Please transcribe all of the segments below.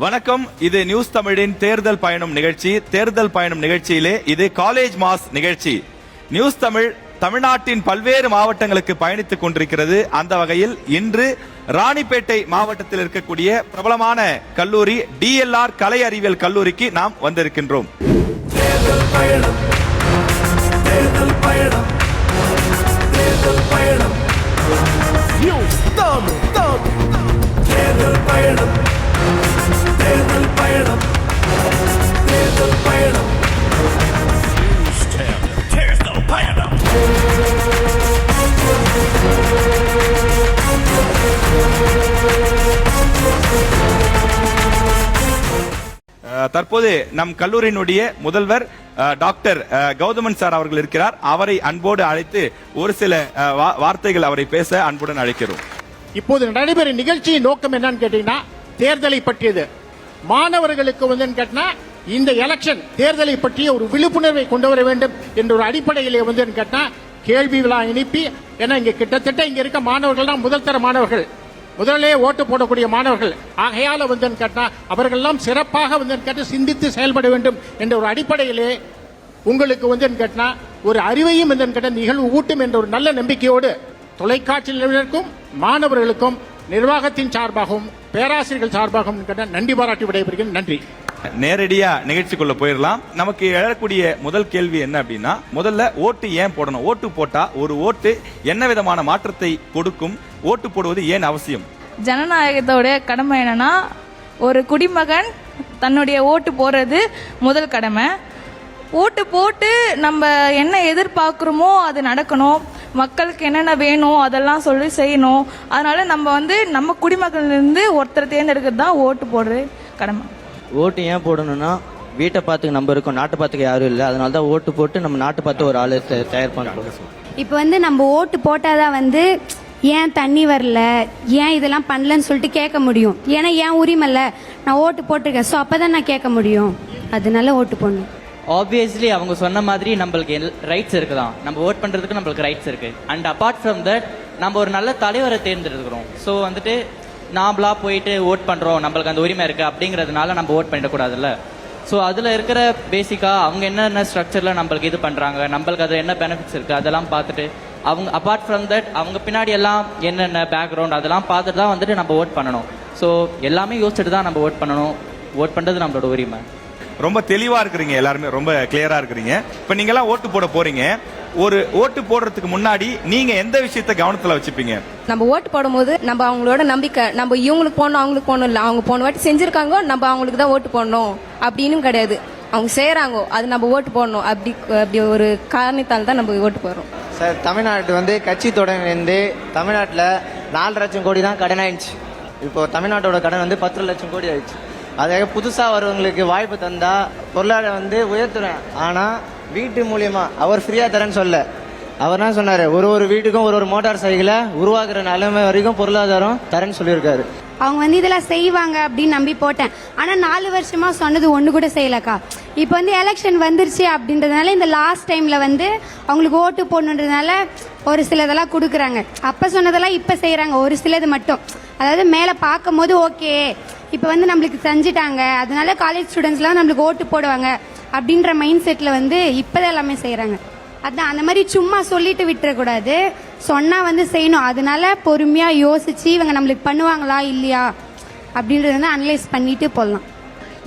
வணக்கம். இது நியூஸ் தமிழின் தேர்தல் பயணம் நிகழ்ச்சி. தேர்தல் பயணம் நிகழ்ச்சியிலே இது காலேஜ் மாஸ் நிகழ்ச்சி. நியூஸ் தமிழ் தமிழ்நாட்டின் பல்வேறு மாவட்டங்களுக்கு பயணித்துக் கொண்டிருக்கிறது. அந்த வகையில் இன்று ராணிப்பேட்டை மாவட்டத்தில் இருக்கக்கூடிய பிரபலமான கல்லூரி DLR கலை அறிவியல் கல்லூரிக்கு நாம் வந்திருக்கின்றோம். தேர்தல் பயணம், தேர்தல் பயணம், தேர்தல் பயணம், நியூஸ் தமிழ், தேர்தல் பயணம், தேர்தல் பயணம், தேர்தல் பயணம், தேர்தல் பயணம். தற்போது நம் கல்லூரியினுடைய முதல்வர் டாக்டர் கௌதமன் சார் அவர்கள் இருக்கிறார். அவரை அன்போடு அழைத்து ஒரு சில வார்த்தைகள் அவரை பேச அன்புடன் அழைக்கிறோம். இப்போது நடைபெறும் நிகழ்ச்சியின் நோக்கம் என்னன்னு கேட்டீங்கன்னா தேர்தலை பற்றியது. மாணவர்களுக்கு வந்து கேட்டா இந்த எலெக்ஷன் தேர்தலை பற்றிய ஒரு விழிப்புணர்வை கொண்டு வர வேண்டும் என்ற ஒரு அடிப்படையிலே வந்து கேட்டா கேள்வி விழா இணைப்பி, ஏன்னா இங்க கிட்டத்தட்ட இங்க இருக்க மாணவர்கள் தான் முதல் தர மாணவர்கள், முதலே ஓட்டு போடக்கூடிய மாணவர்கள். ஆகையால வந்து கேட்டா அவர்கள் எல்லாம் சிறப்பாக வந்து கேட்டு சிந்தித்து செயல்பட வேண்டும் என்ற ஒரு அடிப்படையிலே உங்களுக்கு வந்து கேட்டா ஒரு அறிவையும் வந்து கேட்ட நிகழ்வு ஊட்டும் என்ற ஒரு நல்ல நம்பிக்கையோடு தொலைக்காட்சி நிலையத்திற்கும் மாணவர்களுக்கும் நிர்வாகத்தின் சார்பாகவும் பேராசிரியர்கள் சார்பாகவும் நன்றி பாராட்டி விடைபெறுகிறேன். நன்றி. நேரடியா நிகழ்ச்சிக்குள்ள போயிடலாம். நமக்கு எழக்கூடிய முதல் கேள்வி என்ன அப்படின்னா, முதல்ல ஓட்டு ஏன் போடணும்? ஓட்டு போட்டா ஒரு ஓட்டு என்ன விதமான மாற்றத்தை கொடுக்கும்? ஓட்டு போடுவது ஏன் அவசியம்? ஜனநாயகத்தோட கடமை என்னன்னா, ஒரு குடிமகன் தன்னுடைய ஓட்டு போடுறது முதல் கடமை. ஓட்டு போட்டு நம்ம என்ன எதிர்பார்க்குறோமோ அது நடக்கணும், மக்களுக்கு என்னென்ன வேணும் அதெல்லாம் சொல்லி செய்யணும். அதனால நம்ம குடிமகன்லேருந்து ஒருத்தரை தேர்ந்தெடுக்கிறது தான் ஓட்டு போடுறது கடமை. ஓட்டு ஏன் போடணும்னா, வீட்டை பார்த்துக்கு நம்ம இருக்கோம், நாட்டை பார்த்துக்க யாரும் இல்லை. அதனால தான் ஓட்டு போட்டு நம்ம நாட்டை பார்த்து ஒரு ஆளு தயார் பண்ணுறோம். இப்போ நம்ம ஓட்டு போட்டாதான் ஏன் தண்ணி வரல, ஏன் இதெல்லாம் பண்ணலன்னு சொல்லிட்டு கேட்க முடியும். ஏன்னா ஏன் உரிமை இல்லை, நான் ஓட்டு போட்டிருக்கேன், ஸோ அப்போ தான் நான் கேட்க முடியும். அதனால ஓட்டு போடணும். ஆப்வியஸ்லி அவங்க சொன்ன மாதிரி நம்மளுக்கு ரைட்ஸ் இருக்குதான், நம்ம ஓட் பண்ணுறதுக்கு நம்மளுக்கு ரைட்ஸ் இருக்கு. அண்ட் அப்பார்ட் ஃப்ரம் தட் நம்ம ஒரு நல்ல தலைவரை தேர்ந்தெடுக்கிறோம். ஸோ நாமளா போயிட்டு ஓட் பண்ணுறோம், நம்மளுக்கு அந்த உரிமை இருக்குது அப்படிங்கிறதுனால நம்ம ஓட் பண்ணிடக்கூடாதுல்ல. ஸோ அதில் இருக்கிற பேசிக்காக அவங்க என்னென்ன ஸ்ட்ரக்சரில் நம்மளுக்கு இது பண்ணுறாங்க, நம்மளுக்கு அதில் என்ன பெனிஃபிட்ஸ் இருக்குது அதெல்லாம் பார்த்துட்டு, அவங்க அப்பார்ட் ஃப்ரம் தட் அவங்க பின்னாடி எல்லாம் என்னென்ன பேக்ரவுண்ட் அதெல்லாம் பார்த்துட்டு தான் நம்ம ஓட் பண்ணணும். ஸோ எல்லாமே யோசிச்சுட்டு தான் நம்ம ஓட் பண்ணணும். ஓட் பண்ணுறது நம்மளோட உரிமை. ரொம்ப தெளிவா இருக்கிறீங்க, எல்லாருமே ரொம்ப கிளியரா இருக்கிறீங்க. இப்ப நீங்க எல்லாம் ஓட்டு போட போறீங்க. ஒரு ஓட்டு போடுறதுக்கு முன்னாடி நீங்க எந்த விஷயத்தை கவனத்துல வச்சுப்பீங்க? நம்ம ஓட்டு போடும்போது நம்ம அவங்களோட நம்பிக்கை, நம்ம இவங்களுக்கு போடணும் அவங்களுக்கு போடணும் இல்லை, அவங்க போன வாட்டி செஞ்சிருக்காங்க நம்ம அவங்களுக்கு தான் ஓட்டு போடணும் அப்படின்னு கிடையாது. அவங்க செய்யறாங்க அது நம்ம ஓட்டு போடணும், அப்படி ஒரு காரணத்தால் தான் நம்ம ஓட்டு போடுறோம். சார், தமிழ்நாட்டு கட்சி தொடங்கிலேருந்து தமிழ்நாட்டில் 4 லட்சம் கோடி தான் கடன் ஆயிடுச்சு. இப்போ தமிழ்நாட்டோட கடன் 10 லட்சம் கோடி ஆயிடுச்சு. அதாக புதுசாக வரவங்களுக்கு வாய்ப்பு தந்தா பொருளாதாரம் உயர்த்துறேன். ஆனால் வீட்டு மூலியமா அவர் ஃப்ரீயாக தரேன்னு சொல்ல, அவர் என்ன சொன்னார், ஒரு வீட்டுக்கும் ஒரு மோட்டார் சைக்கிளை உருவாக்குற நிலைமை வரைக்கும் பொருளாதாரம் தரேன்னு சொல்லியிருக்காரு. அவங்க இதெல்லாம் செய்வாங்க அப்படின்னு நம்பி போட்டேன். ஆனால் 4 வருஷமா சொன்னது ஒன்று கூட செய்யலக்கா. இப்போ எலெக்ஷன் வந்துருச்சு அப்படின்றதுனால இந்த லாஸ்ட் டைம்ல அவங்களுக்கு ஓட்டு போடணுன்றதுனால ஒரு சிலதெல்லாம் கொடுக்குறாங்க. அப்போ சொன்னதெல்லாம் இப்போ செய்கிறாங்க, ஒரு சிலது மட்டும். அதாவது மேலே பார்க்கும் போது ஓகே, இப்போ நம்மளுக்கு செஞ்சுட்டாங்க, அதனால காலேஜ் ஸ்டூடெண்ட்ஸ்லாம் நம்மளுக்கு ஓட்டு போடுவாங்க அப்படின்ற மைண்ட் செட்டில் இப்போதான் எல்லாமே செய்கிறாங்க. அதான் அந்த மாதிரி சும்மா சொல்லிட்டு விட்டுறக்கூடாது, சொன்னால் செய்யணும். அதனால பொறுமையாக யோசிச்சு இவங்க நம்மளுக்கு பண்ணுவாங்களா இல்லையா அப்படின்றத அனலைஸ் பண்ணிட்டு போடலாம்.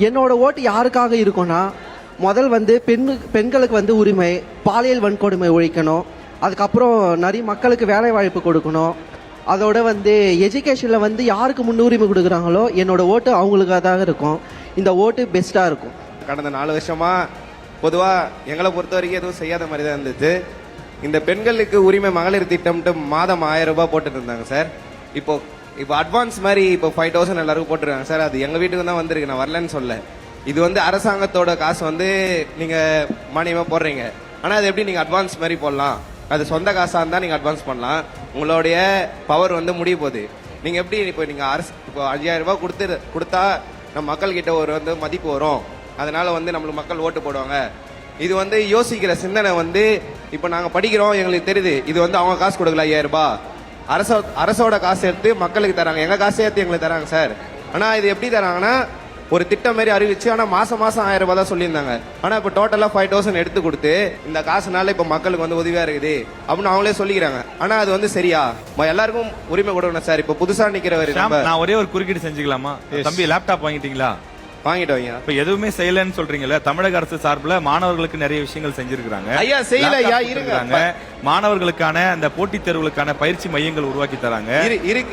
என்னோட ஓட்டு யாருக்காக இருக்கும்னா, முதல் பெண்களுக்கு உரிமை, பாலியல் வன்கொடுமை ஒழிக்கணும். அதுக்கப்புறம் நிறைய மக்களுக்கு வேலை வாய்ப்பு கொடுக்கணும். அதோட எஜுகேஷனில் யாருக்கு முன்னுரிமை கொடுக்குறாங்களோ என்னோட ஓட்டு அவங்களுக்காக இருக்கும். இந்த ஓட்டு பெஸ்ட்டாக இருக்கும். கடந்த 4 வருஷமா பொதுவாக எங்களை பொறுத்த வரைக்கும் எதுவும் செய்யாத மாதிரி தான் இருந்துச்சு. இந்த பெண்களுக்கு உரிமை மகளிர் திட்டம்ட்டு மாதம் 1000 ரூபாய் போட்டுட்டு இருந்தாங்க சார். இப்போ அட்வான்ஸ் மாதிரி இப்போ 5000 எல்லாருக்கும் போட்டுருக்காங்க சார். அது எங்கள் வீட்டுக்கு தான் வந்திருக்கு, நான் வரலன்னு சொல்ல. இது அரசாங்கத்தோட காசு நீங்கள் மானியமாக போடுறீங்க. ஆனால் அது எப்படி நீங்கள் அட்வான்ஸ் மாதிரி போடலாம்? அது சொந்த காசாக இருந்தால் நீங்கள் அட்வான்ஸ் பண்ணலாம். உங்களுடைய பவர் முடிய போகுது. நீங்கள் எப்படி நீங்கள் இப்போ 5000 ரூபாய் கொடுத்தா நம்ம மக்கள்கிட்ட ஒரு மதிப்பு வரும். அதனால நம்மளுக்கு மக்கள் ஓட்டு போடுவாங்க. இது யோசிக்கிற சிந்தனை இப்போ நாங்கள் படிக்கிறோம், எங்களுக்கு தெரியுது இது அவங்க காசு கொடுக்கல 5000 ரூபாய், அரசோட காசு எடுத்து மக்களுக்கு தராங்க. எங்கள் காசு எடுத்து எங்களுக்கு தராங்க சார். ஆனால் இது எப்படி தராங்கன்னா, ஒரு திட்டம் மாதிரி அறிவிச்சு ஆனா மாசம் 1000 ரூபாய் தான் சொல்லியிருந்தாங்க. ஆனா இப்ப டோட்டலா 5000 எடுத்து கொடுத்து இந்த காசுனால இப்ப மக்களுக்கு வந்து உதவியா இருக்குது அப்படின்னு அவங்களே சொல்லிக்கிறாங்க. ஆனா அது வந்து சரியா? எல்லாருக்கும் உரிமை கொடுக்கணும் சார். இப்ப புதுசா நிக்கிறவர் நான் ஒரே ஒரு குறுக்கீடு செஞ்சுக்கலாமா? தம்பி லேப்டாப் வாங்கிட்டீங்களா? வாங்கிட்டு வைங்க. இப்ப எதுவுமே செய்யலன்னு சொல்றீங்கல்ல, தமிழக அரசு சார்பில் மாணவர்களுக்கு நிறைய விஷயங்கள் செஞ்சிருக்காங்க. ஐயா செய்யல ஐயா, இருங்க. மாணவர்களுக்கான அந்த போட்டித் தேர்வுகளுக்கான பயிற்சி மையங்கள் உருவாக்கி தராங்க.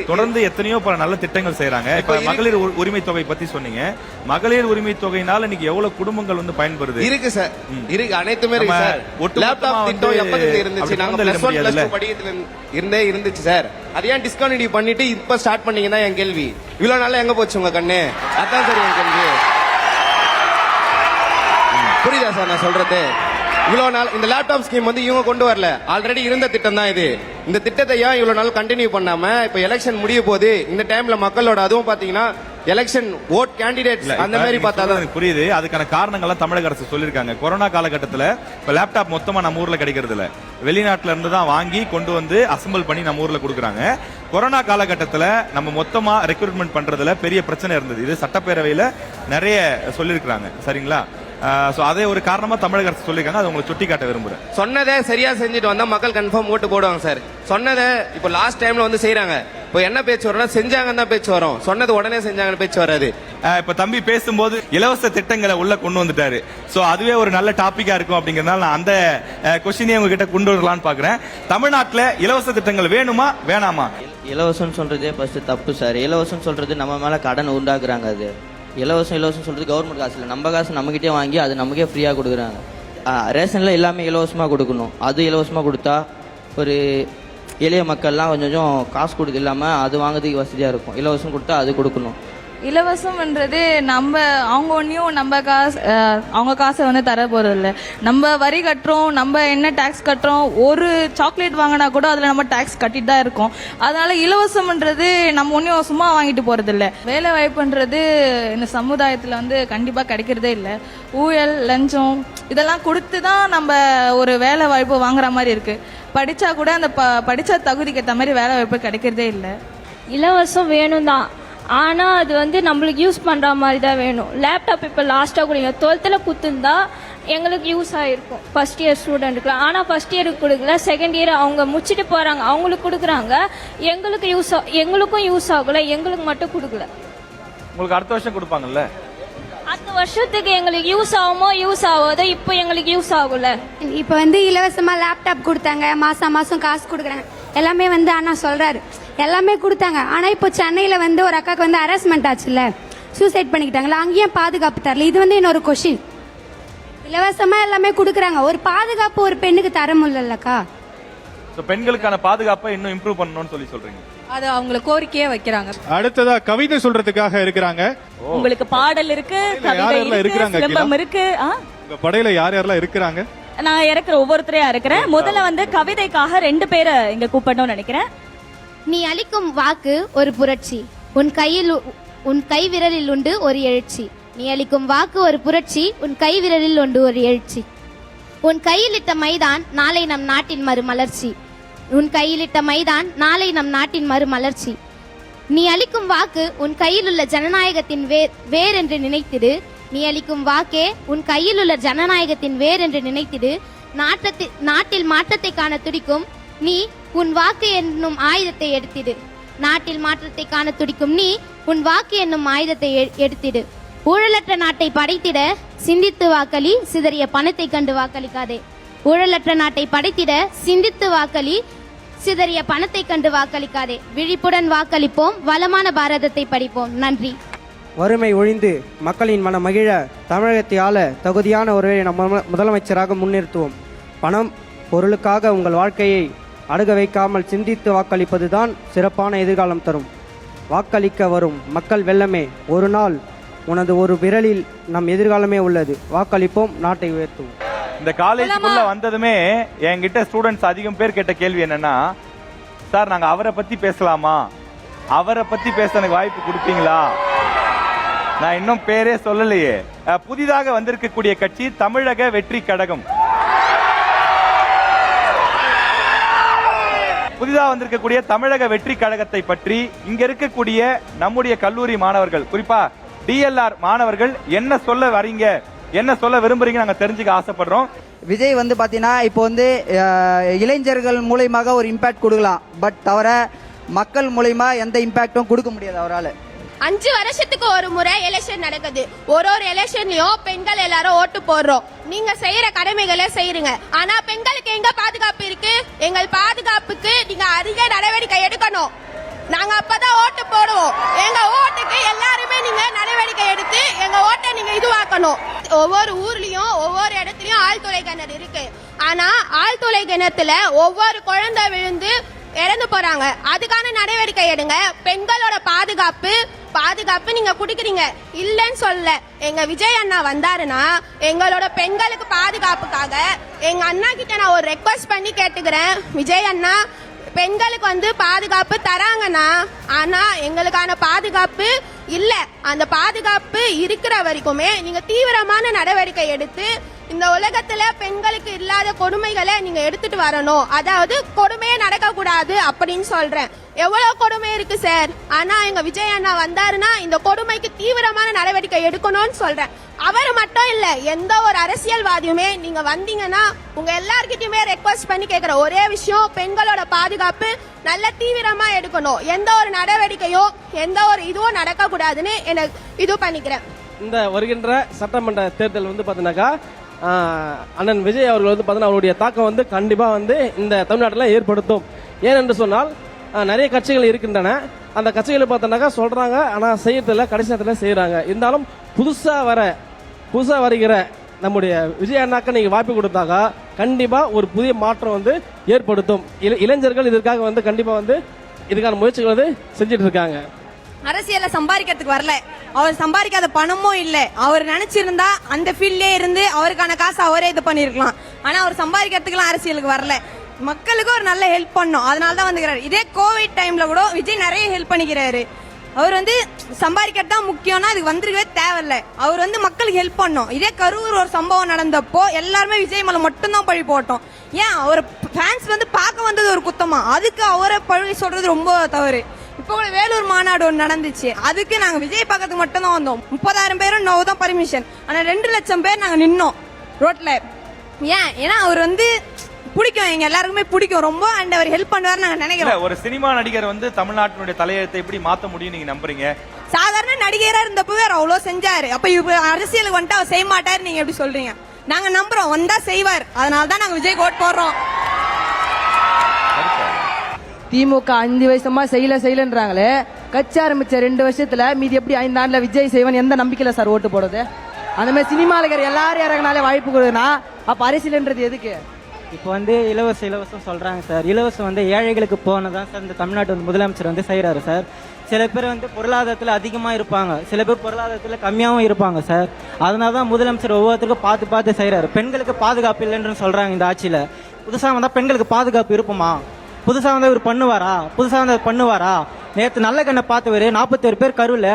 தொடர்ந்து எத்தனையோ பல நல்ல திட்டங்கள் செய்யறாங்க. இப்ப மகளிர் உரிமை தொகை பத்தி சொன்னீங்க. மகளிர் உரிமை தொகையினால இன்னைக்கு எவ்வளவு குடும்பங்கள் வந்து பயன்படுது? இருக்கு சார், இருக்கு, அனைத்துமே இருக்கு சார். லேப்டாப் திட்டம் எப்ப இருந்துச்சு? நாங்க +1 +2 படிக்கிறதுல இருந்துச்சு சார். அது ஏன் டிஸ்கண்டினியூ பண்ணிட்டு இப்ப ஸ்டார்ட் பண்ணீங்கன்னா என் கேள்வி. இவ்வளவு நாளா எங்க போச்சு உங்க கண்ணு? அதான் சார் என் கேள்வி. புரியுதா சார் நான் சொல்றது? இவ்வளவு நாள் இந்த லேப்டாப் ஸ்கீம் வந்து இவங்க கொண்டு வரல, ஆல்ரெடி இருந்த திட்டம் தான் இது. இந்த திட்டத்தை ஏன் இவ்வளவு நாள் கண்டினியூ பண்ணாம இப்ப எலெக்ஷன் முடிய போது இந்த டைம்ல மக்களோட அதுவும் பாத்தீங்கன்னா எலெக்ஷன் ஓட் கேண்டிடேட்ஸ் அந்த மாதிரி பார்த்தாலும் புரியுது. அதுக்கான காரணங்கள்லாம் தமிழக அரசு சொல்லியிருக்காங்க. கொரோனா காலகட்டத்தில் இப்ப லேப்டாப் மொத்தமா நம்ம ஊர்ல கிடைக்கிறது இல்ல, வெளிநாட்டுல இருந்து தான் வாங்கி கொண்டு வந்து அசம்பிள் பண்ணி நம்ம ஊர்ல கொடுக்குறாங்க. கொரோனா காலகட்டத்தில் நம்ம மொத்தமா ரெக்ரூட்மெண்ட் பண்றதுல பெரிய பிரச்சனை இருந்தது. இது சட்டப்பேரவையில நிறைய சொல்லியிருக்காங்க. சரிங்களா? அதே ஒரு காரணமா தமிழக அரசு சொல்லிருக்காங்க. அதை உங்களுக்கு சுட்டி காட்ட விரும்புறேன். சொன்னதை சரியா செஞ்சுட்டு வந்தா மக்கள் கன்ஃபார்ம் ஓட்டு போடுவாங்க சார். சொன்னதை இப்ப லாஸ்ட் டைம்ல வந்து செய்யறாங்க. இப்போ என்ன பேச்சு வரும்னா செஞ்சாங்கன்னு தான் பேச்சு வரும், சொன்னது உடனே செஞ்சாங்கன்னு பேச்சு வராது. இப்ப தம்பி பேசும்போது இலவச திட்டங்களை உள்ள கொண்டு வந்துட்டாரு. சோ அதுவே ஒரு நல்ல டாபிக்கா இருக்கும் அப்படிங்கறதுனால நான் அந்த கொஸ்டினே உங்ககிட்ட கொண்டு வரலாம்னு பாக்குறேன். தமிழ்நாட்டுல இலவச திட்டங்கள் வேணுமா வேணாமா? இலவசம் சொல்றதே ஃபர்ஸ்ட் தப்பு சார். இலவசம் சொல்றது நம்ம மேல கடன் உண்டாக்குறாங்க. அது இலவசம் சொல்றது கவர்மெண்ட் காசு இல்லை, நம்ம காசு நம்மகிட்டே வாங்கி அது நமக்கே ஃப்ரீயாக கொடுக்குறாங்க. ரேஷனில் எல்லாமே இலவசமாக கொடுக்கணும். அது இலவசமாக கொடுத்தா ஒரு எளிய மக்கள்லாம் கொஞ்சம் காசு கொடுத்து இல்லாமல் அது வாங்குறதுக்கு வசதியாக இருக்கும். இலவசம் கொடுத்தா அது கொடுக்கணும். இலவசம்ன்றது நம்ம அவங்க ஒன்றையும் நம்ம காசு அவங்க காசை வந்து தர போகிறது இல்லை. நம்ம வரி கட்டுறோம், நம்ம என்ன டேக்ஸ் கட்டுறோம். ஒரு சாக்லேட் வாங்கினா கூட அதில் நம்ம டேக்ஸ் கட்டிட்டு தான் இருக்கோம். அதனால இலவசம்ன்றது நம்ம ஒன்றையும் சும்மா வாங்கிட்டு போகிறது இல்லை. வேலை வாய்ப்புன்றது இந்த சமுதாயத்தில் வந்து கண்டிப்பாக கிடைக்கிறதே இல்லை. ஊழல், லஞ்சம் இதெல்லாம் கொடுத்து தான் நம்ம ஒரு வேலை வாய்ப்பு வாங்குற மாதிரி இருக்குது. படித்தா கூட அந்த படித்த தகுதிக்கு ஏற்ற மாதிரி வேலை வாய்ப்பு கிடைக்கிறதே இல்லை. இலவசம் வேணும் தான், ஆனால் அது வந்து நம்மளுக்கு யூஸ் பண்ணுற மாதிரி தான் வேணும். லேப்டாப் இப்போ லாஸ்ட்டாக கொடுங்க 12th கொடுத்துருந்தா எங்களுக்கு யூஸ் ஆகிருக்கும் ஃபஸ்ட் இயர் ஸ்டூடெண்ட்டுக்குலாம். ஆனால் ஃபஸ்ட் இயருக்கு கொடுக்கல, செகண்ட் இயர் அவங்க முடிச்சுட்டு போகிறாங்க அவங்களுக்கு கொடுக்குறாங்க. எங்களுக்கும் யூஸ் ஆகலை, எங்களுக்கு மட்டும் கொடுக்கல. உங்களுக்கு அடுத்த வருஷம் கொடுப்பாங்கல்ல? அடுத்த வருஷத்துக்கு எங்களுக்கு யூஸ் ஆகுமோ யூஸ் ஆகாதோ, இப்போ எங்களுக்கு யூஸ் ஆகல. இப்போ வந்து இலவசமாக லேப்டாப் கொடுத்தாங்க, மாதம் மாதம் காசு கொடுக்குறாங்க, எல்லாமே வந்து அண்ணா சொல்கிறாரு எல்லாமே கொடுத்தாங்க. ஆனால் இப்போ சென்னையில் வந்து ஒரு அக்காவுக்கு வந்து ஹராஸ்மெண்ட் ஆச்சுல்ல, சூசைட் பண்ணிக்கிட்டாங்களா, அங்கேயும் பாதுகாப்பு தரல. இது வந்து இன்னொரு கொஷின். இலவசமாக எல்லாமே கொடுக்குறாங்க, ஒரு பாதுகாப்பு ஒரு பெண்ணுக்கு தர முடியலக்கா. பெண்களுக்கான பாதுகாப்பை இன்னும் இம்ப்ரூவ் பண்ணணும்னு சொல்றீங்க. அது அவங்கள கோரிக்கையே வைக்கிறாங்க. அடுத்ததா கவிதை சொல்றதுக்காக இருக்கிறாங்க. உங்களுக்கு பாடல் இருக்கு, கவிதை இருக்கு, சிலம்பம் இருக்கு. உங்க படையில யார் யாரெல்லாம் இருக்கிறாங்க? நான் இருக்கிற ஒவ்வொருத்தரையா இருக்கிறேன். முதல்ல வந்து கவிதைக்காக 2 பேரை இங்க கூப்பிடணும்னு நினைக்கிறேன். நீ அளிக்கும் வாக்கு ஒரு புரட்சி, உன் கை விரலில் உண்டு ஒரு எழுச்சி. நீ அளிக்கும் வாக்கு ஒரு புரட்சி, உன் கை விரலில் உண்டு ஒரு எழுச்சி. உன் கையிலிட்ட மைதான் நாளை நம் நாட்டின் மறுமலர்ச்சி. உன் கையிலிட்ட மைதான் நாளை நம் நாட்டின் மறுமலர்ச்சி. நீ அளிக்கும் வாக்கு உன் கையில் உள்ள ஜனநாயகத்தின் வேர் என்று நினைத்திடு. நீ அளிக்கும் வாக்கே உன் கையில் உள்ள ஜனநாயகத்தின் வேர் என்று நினைத்திடு. நாட்டில் மாற்றத்தை காண துடிக்கும் நீ உன் வாக்கு என்னும் ஆயுதத்தை எடுத்திடு. நாட்டில் மாற்றத்தை காண துடிக்கும் நீ உன் வாக்கு என்னும் ஆயுதத்தை எடுத்திடு. ஊழலற்ற நாட்டை படைத்திட சிந்தித்து வாக்களி, சிதறிய பணத்தை கண்டு வாக்களிக்காதே. ஊழலற்ற நாட்டை படைத்திட சிந்தித்து வாக்களி, சிதறிய பணத்தை கண்டு வாக்களிக்காதே. விழிப்புடன் வாக்களிப்போம், வளமான பாரதத்தை படிப்போம். நன்றி. வறுமை ஒழிந்து மக்களின் மன மகிழ தமிழகத்தை ஆள தகுதியான ஒருவரை நம்ம முதலமைச்சராக முன்னிறுத்துவோம். பணம் பொருளுக்காக உங்கள் வாழ்க்கையை அடக வைக்காமல் சிந்தித்து வாக்களிப்பதுதான் சிறப்பான எதிர்காலம் தரும். வாக்களிக்க வரும் மக்கள் வெள்ளமே, ஒரு நாள் உனது ஒரு விரலில் நம் எதிர்காலமே உள்ளது. வாக்களிப்போம், நாட்டை உயர்த்துவோம். இந்த காலேஜுக்குள்ள வந்ததுமே என்கிட்ட ஸ்டூடெண்ட்ஸ் அதிகம் பேர் கேட்ட கேள்வி என்னன்னா, சார் நாங்க அவரை பத்தி பேசலாமா, அவரை பத்தி பேச எனக்கு வாய்ப்பு கொடுப்பீங்களா? நான் இன்னும் பேரே சொல்லலையே. புதிதாக வந்திருக்கக்கூடிய கட்சி தமிழக வெற்றி கழகம். புதிதாக வந்திருக்கக்கூடிய தமிழக வெற்றி கழகத்தை பற்றி இங்க இருக்கக்கூடிய நம்முடைய கல்லூரி மாணவர்கள், குறிப்பா டிஎல்ஆர் மாணவர்கள் என்ன சொல்ல வரீங்க, என்ன சொல்ல விரும்புறீங்க நாங்க தெரிஞ்சுக்க ஆசைப்படுறோம். விஜய் வந்து பார்த்தீங்கன்னா இப்போ வந்து இளைஞர்கள் மூலயமாக ஒரு இம்பாக்ட் கொடுக்கலாம், பட் தவிர மக்கள் மூலயமா எந்த இம்பாக்டும் கொடுக்க முடியாது அவரால். 5 வருஷத்துக்கு ஒரு முறை எலெக்ஷன் நடக்குது. ஒரு எலெக்ஷன்லயும் பெண்கள் எல்லாரும் ஓட்டு போடுறோம். நீங்க செய்யற கடமைகளை செய்யுங்க. ஆனா பெண்களுக்கு எங்க பாதுகாப்பு இருக்கு? எங்கள் பாதுகாப்புக்கு நீங்க அதிக நடவடிக்கை எடுக்கணும். நாங்க அப்பதான் ஓட்டு போடுவோம். எங்க ஓட்டுக்கு எல்லாருமே நீங்க நடவடிக்கை எடுத்து எங்க ஓட்டை நீங்க இதுவாக்கணும். ஒவ்வொரு ஊர்லயும் ஒவ்வொரு இடத்துலயும் ஆழ்துளை கிணறு இருக்கு. ஆனா ஆழ்துளை கிணத்துல ஒவ்வொரு குழந்தை விழுந்து இறந்து போறாங்க. அதுக்கான நடவடிக்கை எடுங்க. பெண்களோட பாதுகாப்பு நீங்க குடுக்குறீங்க இல்லன்னு சொல்ல. எங்க விஜய் அண்ணா வந்தாருன்னா எங்களோட பெண்களுக்கு பாதுகாப்புக்காக எங்க அண்ணா கிட்ட நான் ஒரு ரெக்வஸ்ட் பண்ணி கேட்டுக்கிறேன். விஜய் அண்ணா, பெண்களுக்கு வந்து பாதுகாப்பு தராங்கன்னா, ஆனா எங்களுக்கான பாதுகாப்பு இல்ல. அந்த பாதுகாப்பு இருக்கிற வரைக்குமே நீங்க தீவிரமான நடவடிக்கை எடுத்து இந்த உலகத்துல பெண்களுக்கு இல்லாத கொடுமைகளை நீங்க எடுத்துட்டு வரணும். அதாவது கொடுமையே நடக்க கூடாது அப்படின்னு சொல்றேன். எவ்வளவு கொடுமை இருக்கு சார். ஆனா எங்க விஜய் அண்ணா வந்தாருன்னா இந்த கொடுமைக்கு தீவிரமான நடவடிக்கை எடுக்கணும்னு சொல்றேன். அவர் மட்டும் இல்ல, எந்த ஒரு அரசியல்வாதியுமே நீங்க வந்தீங்கன்னா உங்க எல்லார்கிட்டயுமே ரெக்வஸ்ட் பண்ணி கேட்கிற ஒரே விஷயம், பெண்களோட பாதுகாப்பு நல்ல தீவிரமா எடுக்கணும். எந்த ஒரு நடவடிக்கையும் எந்த ஒரு இதுவும் நடக்க கூடாதுன்னு எனக்கு இது பண்ணிக்கிறேன். இந்த வருகின்ற சட்டமன்ற தேர்தல் வந்து பாத்தீங்கன்னாக்கா அண்ணன் விஜய் அவர்கள் வந்து பார்த்தீங்கன்னா அவருடைய தாக்கம் வந்து கண்டிப்பாக வந்து இந்த தமிழ்நாட்டில் ஏற்படுத்தும். ஏனென்று சொன்னால் நிறைய கட்சிகள் இருக்கின்றன. அந்த கட்சிகளை பார்த்தோன்னாக்கா சொல்கிறாங்க, ஆனால் செய்யறதில்ல, கடைசி நேரத்தில் செய்கிறாங்க. இருந்தாலும் புதுசாக வருகிற நம்முடைய விஜய் அண்ணாக்க நீங்கள் வாய்ப்பு கொடுத்தாக்கா கண்டிப்பாக ஒரு புதிய மாற்றம் வந்து ஏற்படுத்தும். இளைஞர்கள் இதற்காக வந்து கண்டிப்பாக வந்து இதுக்கான முயற்சிகள் வந்து செஞ்சுட்டு இருக்காங்க. அரசியல சம்பாதிக்கிறதுக்கு வரல, அவர் சம்பாதிக்காத பணமும் இல்ல. அவர் நினைச்சிருந்தா அந்த ஃபீல்ட்லயே இருந்து அவருக்கான காசு அவரே இது பண்ணிருக்கலாம். ஆனா அவர் சம்பாதிக்கிறதுக்குலாம் அரசியலுக்கு வரல. மக்களுக்கு ஒரு நல்ல ஹெல்ப் பண்ணும், அதனாலதான் வந்துக்கிறாரு. இதே கோவிட் டைம்ல கூட விஜய் நிறைய ஹெல்ப் பண்ணிக்கிறாரு. அவர் வந்து சம்பாதிக்கிறது தான் முக்கியம்னா அதுக்கு வந்திருக்கவே தேவையில்ல. அவர் வந்து மக்களுக்கு ஹெல்ப் பண்ணும். இதே கரூர் ஒரு சம்பவம் நடந்தப்போ எல்லாருமே விஜய் மேல மட்டும்தான் பழி போட்டோம். ஏன் அவர் ஃபேன்ஸ் வந்து பார்க்க வந்தது ஒரு குத்தமா, அதுக்கு அவரை பழி சொல்றது ரொம்ப தவறு. இப்போ கூட வேலூர் மாநாடு ஒன்று நடந்துச்சு, அதுக்கு நாங்க விஜய் பக்கத்துக்கு மட்டும் தான் வந்தோம். 30,000 பேரும் நோ தான் பர்மிஷன். ஆனா 2 லட்சம் பேர் நாங்க நின்னோம் ரோட்ல. ஏன்னா அவர் வந்து பிடிக்கும், எங்க எல்லாருக்குமே பிடிக்கும் ரொம்ப. அண்ட் அவர் ஹெல்ப் பண்ணுவார் நாங்க நினைக்கிறோம். ஒரு சினிமா நடிகர் வந்து தமிழ்நாட்டினுடைய தலையெழுத்தை எப்படி மாத்த முடியும் நீங்க நம்புறீங்க? சாதாரண நடிகரா இருந்தப்பவே அவர் அவ்வளவு செஞ்சாரு. அப்ப இப்ப அரசியலுக்கு வந்துட்டு அவர் செய்ய மாட்டாரு நீங்க எப்படி சொல்றீங்க? நாங்க நம்புறோம் வந்தா செய்வார். அதனாலதான் நாங்க விஜய் ஓட் போடுறோம். திமுக 5 வருஷமா செய்யலன்றாங்களே, கட்சி ஆரம்பிச்ச 2 வருஷத்துல மீதி எப்படி 5 ஆண்டுல விஜய் செய்வன் எந்த நம்பிக்கையில சார் ஓட்டு போடுறது? அந்த மாதிரி சினிமால இருக்கிற எல்லாரும் இறங்கினாலே வாய்ப்பு கொடுக்குன்னா அப்ப அரசியல்ன்றது எதுக்கு? இப்போ வந்து இலவசம் சொல்றாங்க சார். இலவசம் வந்து ஏழைகளுக்கு போனதான் சார் இந்த தமிழ்நாட்டு வந்து முதலமைச்சர் வந்து செய்யறாரு சார். சில பேர் வந்து பொருளாதாரத்தில் அதிகமாக இருப்பாங்க, சில பேர் பொருளாதாரத்தில் கம்மியாகவும் இருப்பாங்க சார். அதனால தான் முதலமைச்சர் ஒவ்வொருத்தருக்கும் பார்த்து செய்யறாரு. பெண்களுக்கு பாதுகாப்பு இல்லைன்னு சொல்றாங்க இந்த ஆட்சியில. புதுசாக வந்தா பெண்களுக்கு பாதுகாப்பு இருப்புமா? புதுசாக வந்து இவர் பண்ணுவாரா? நேற்று நல்ல கண்ணை பார்த்தவர் 41 பேர் கருவில்,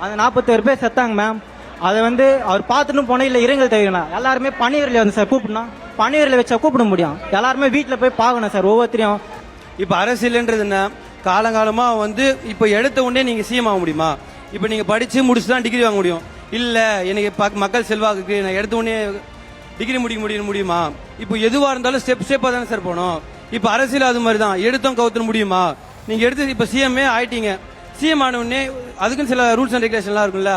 அந்த 41 பேர் செத்தாங்க மேம். அதை வந்து அவர் பார்த்துட்டு போனே இல்லை, இரங்கல் தெரிவிக்கணும். எல்லாருமே பணிவரில் வந்து சார் கூப்பிடணும், பணிவரில் வச்சா கூப்பிட முடியும். எல்லாருமே வீட்டில் போய் பார்க்கணும் சார் ஒவ்வொருத்தரையும். இப்போ அரசியல்ன்றது என்ன, காலங்காலமாக வந்து இப்போ எடுத்த உடனே நீங்கள் சிஎம் ஆக முடியுமா? இப்போ நீங்கள் படித்து முடிச்சு தான் டிகிரி வாங்க முடியும். இல்லை எனக்கு மக்கள் செல்வாக்குக்கு நான் எடுத்த உடனே டிகிரி முடியுமா? இப்போ எதுவாக இருந்தாலும் ஸ்டெப்பாக தானே சார் போகணும். இப்போ அரசியல் அது மாதிரி தான், எடுத்தோம் கவுத்தர முடியுமா? நீங்கள் எடுத்து இப்போ சிஎம்ஏ ஆயிட்டீங்க, சிஎம் ஆன உடனே அதுக்குன்னு சில ரூல்ஸ் அண்ட் ரெகுலேஷன்லாம் இருக்குல்ல.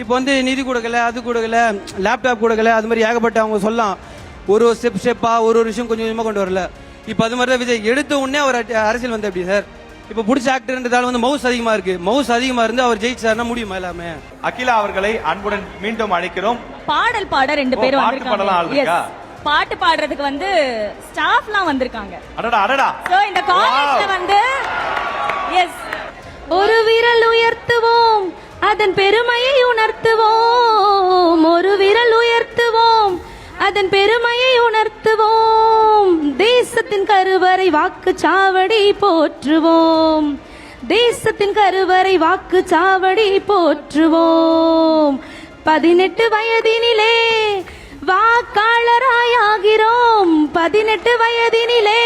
இப்போ வந்து நிதி கொடுக்கல, அது கொடுக்கல, லேப்டாப் கொடுக்கல, அது மாதிரி ஏகப்பட்ட அவங்க சொல்லலாம். ஒரு ஸ்டெப்பாக ஒரு விஷயம் கொஞ்சம் கொஞ்சமாக கொண்டு வரல. இப்போ அது மாதிரி தான் விஜய் எடுத்த உடனே அவர் அரசியல் வந்து எப்படி சார்? இப்போ பிடிச்ச ஆக்டர்ன்றதால வந்து மவுஸ் அதிகமாக இருக்கு. மவுஸ் அதிகமாக இருந்து அவர் ஜெயிச்சாருன்னா முடியுமா எல்லாமே? அகிலா அவர்களை அன்புடன் மீண்டும் அழைக்கிறோம். பாடல் பாட 2 பேர் வந்திருக்காங்க. பாட்டு பாடுறதுக்கு வந்து ஸ்டாஃப்லாம் வந்திருக்காங்க. சோ இந்த காலேஜ்ல வந்து எஸ் ஒரு விரல் உயர்த்துவோம் அதன் பெருமையை உணர்த்துவோம், ஒரு விரல் உயர்த்துவோம் அதன் பெருமையை உணர்த்துவோம், தேசத்தின் கருவறை வாக்குச்சாவடி போற்றுவோம், தேசத்தின் கருவறை வாக்குச்சாவடி போற்றுவோம். 18 வயதினிலே வாக்காளராயாகிறோம், 18 வயதினிலே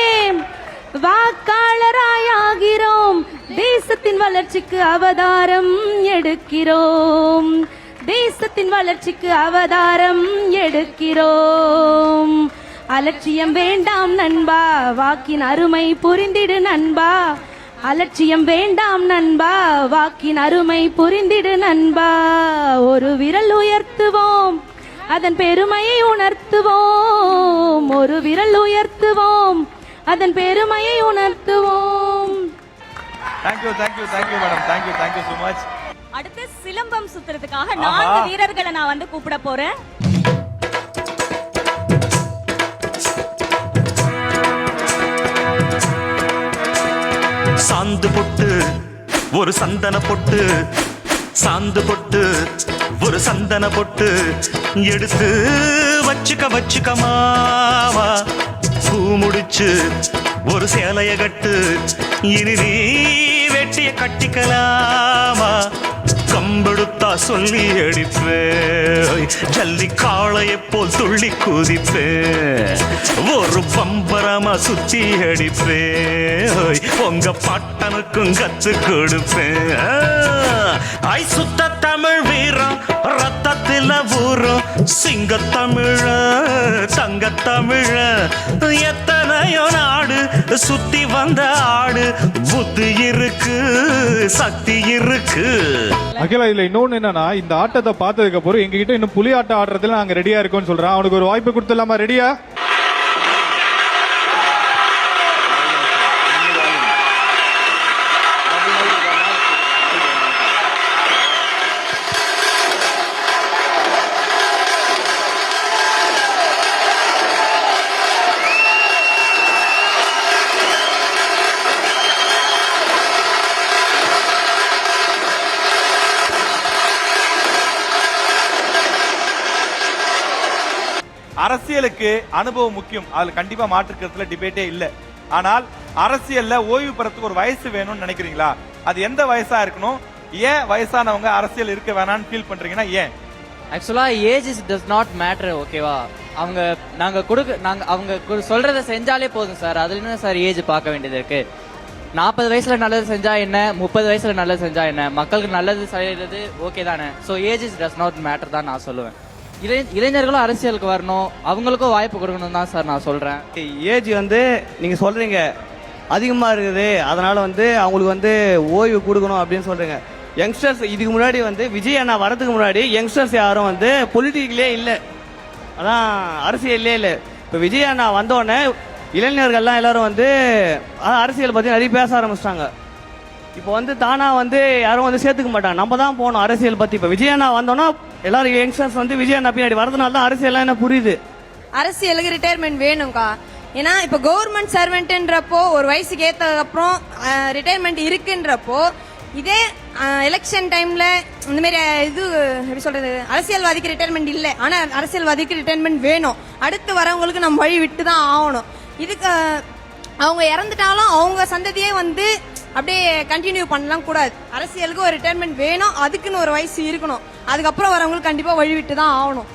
வாக்காளராயாகிறோம், தேசத்தின் வளர்ச்சிக்கு அவதாரம் எடுக்கிறோம். தேசத்தின் வளர்ச்சிக்கு அவதாரம் எடுக்கிறோம். அலட்சியம் வேண்டாம் நண்பா, வாக்கின் அருமை புரிந்திடு நண்பா. அலட்சியம் வேண்டாம் நண்பா, வாக்கின் அருமை புரிந்திடு நண்பா. ஒரு விரல் உயர்த்துவோம், அதன் பெருமையை உணர்த்துவோம். ஒரு விரல் உயர்த்துவோம், அதன் பெருமையை உணர்த்துவோம். Thank you madam, thank you so much. அடுத்து சிலம்பம் சுத்துறதுக்காக 4 வீரர்களை நான் வந்து கூப்பிட போறேன். சாந்து பொட்டு ஒரு சந்தன பொட்டு, சாந்து பொட்டு ஒரு சந்தன பொட்டு எடுத்து வச்சுக்க மாவா. பூ முடிச்சு ஒரு சேலைய கட்டு, இனி நீ வெட்டிய கட்டிக்கலாமா. கம்பெடுத்தா சொல்லி அடிப்பே, ஜல்லி காளையை போல் துள்ளி குதிப்பே. ஒரு பம்பரமா சுத்தி அடிப்பே, உங்க பாட்டனுக்கும் கத்து கொடுப்பேன். ஐ சுத்த தமிழ் வீரம் ரத்தத்தில ஊரும், சிங்க தமிழ தங்க தமிழ. எத்தனையோ நாடு சுத்தி வந்த ஆடு, புத்தி இருக்கு சக்தி இருக்கு. அகிலா, இதுல இன்னொன்னு என்னன்னா, இந்த ஆட்டத்தை பார்த்ததுக்கு அப்புறம் எங்ககிட்ட இன்னும் புலி ஆட்டம் ஆடுறதுல நாங்க ரெடியா இருக்கோம்னு சொல்றான். அவனுக்கு ஒரு வாய்ப்பு கொடுத்துடலாமா? ரெடியா? அரசியலுக்கு அனுபவம் முக்கியம், அதுல கண்டிப்பா மாற்றுக்கிறதுல டிபேட்டே இல்ல. ஆனால் அரசியல்ல ஓய்வு பெறத்துக்கு ஒரு வயசு வேணும்னு நினைக்கிறீங்களா? அது எந்த வயசா இருக்கணும்? ஏன் வயசானவங்க அரசியல் இருக்க வேணாம்னு ஃபீல் பண்றீங்கன்னா ஏன்? ஆக்சுவலா age is does not matter, ஓகேவா? அவங்க சொல்றதை செஞ்சாலே போதும் சார். அதுல என்ன சார் ஏஜ் பார்க்க வேண்டியது இருக்கு? 40 வயசுல நல்லது செஞ்சா என்ன, 30 வயசுல நல்லது செஞ்சா என்ன, மக்களுக்கு நல்லது செய்யறது ஓகே தானே. So age is does not matter தான் நான் சொல்லுவேன். இளைஞர்களும் அரசியலுக்கு வரணும், அவங்களுக்கும் வாய்ப்பு கொடுக்கணும் தான் சார் நான் சொல்றேன். ஏஜ் வந்து நீங்க சொல்றீங்க அதிகமா இருக்குது, அதனால வந்து அவங்களுக்கு வந்து ஓய்வு கொடுக்கணும் அப்படின்னு சொல்றீங்க. யங்ஸ்டர்ஸ் இதுக்கு முன்னாடி வந்து விஜய் அண்ணா வரதுக்கு முன்னாடி யங்ஸ்டர்ஸ் யாரும் வந்து பொலிட்டிக்கலே இல்லை, அதான் அரசியல்லே இல்லை. இப்போ விஜய் அண்ணா வந்தோடனே இளைஞர்கள்லாம் எல்லாரும் வந்து அரசியல் பற்றி நிறைய பேச ஆரம்பிச்சிட்டாங்க. இப்போ வந்து தானா வந்து யாரும் வந்து சேர்த்துக்க மாட்டாங்க, நம்ம தான் போகணும் அரசியல் பற்றி. இப்போ விஜய் அண்ணா வந்தோன்னா எல்லாரும் யங்ஸ்டர்ஸ் வந்து விஜய் அண்ணா பின்னாடி வரதுனால தான் அரசியல்லாம் என்ன புரியுது. அரசியலுக்கு ரிட்டையர்மெண்ட் வேணும்க்கா. ஏன்னா இப்போ கவர்மெண்ட் சர்வெண்ட்ன்றப்போ ஒரு வயசுக்கு ஏற்றதுக்கு அப்புறம் ரிட்டையர்மெண்ட் இருக்குன்றப்போ, இதே எலெக்ஷன் டைம்ல இந்த மாதிரி இது எப்படி சொல்றது, அரசியல்வாதிக்கு ரிட்டையர்மெண்ட் இல்லை, ஆனா அரசியல்வாதிக்கு ரிட்டையர்மெண்ட் வேணும். அடுத்து வரவங்களுக்கு நம்ம வழி விட்டு தான் ஆகணும். இதுக்கு அவங்க இறந்துட்டாலும் அவங்க சந்ததியே வந்து அப்படியே கண்டினியூ பண்ணலாம் கூடாது. அரசியலுக்கு ஒரு ரிட்டையர்மெண்ட் வேணும், அதுக்குன்னு ஒரு வயசு இருக்கணும். அதுக்கப்புறம் வரவங்களுக்கு கண்டிப்பா வழி விட்டு தான் ஆகணும்.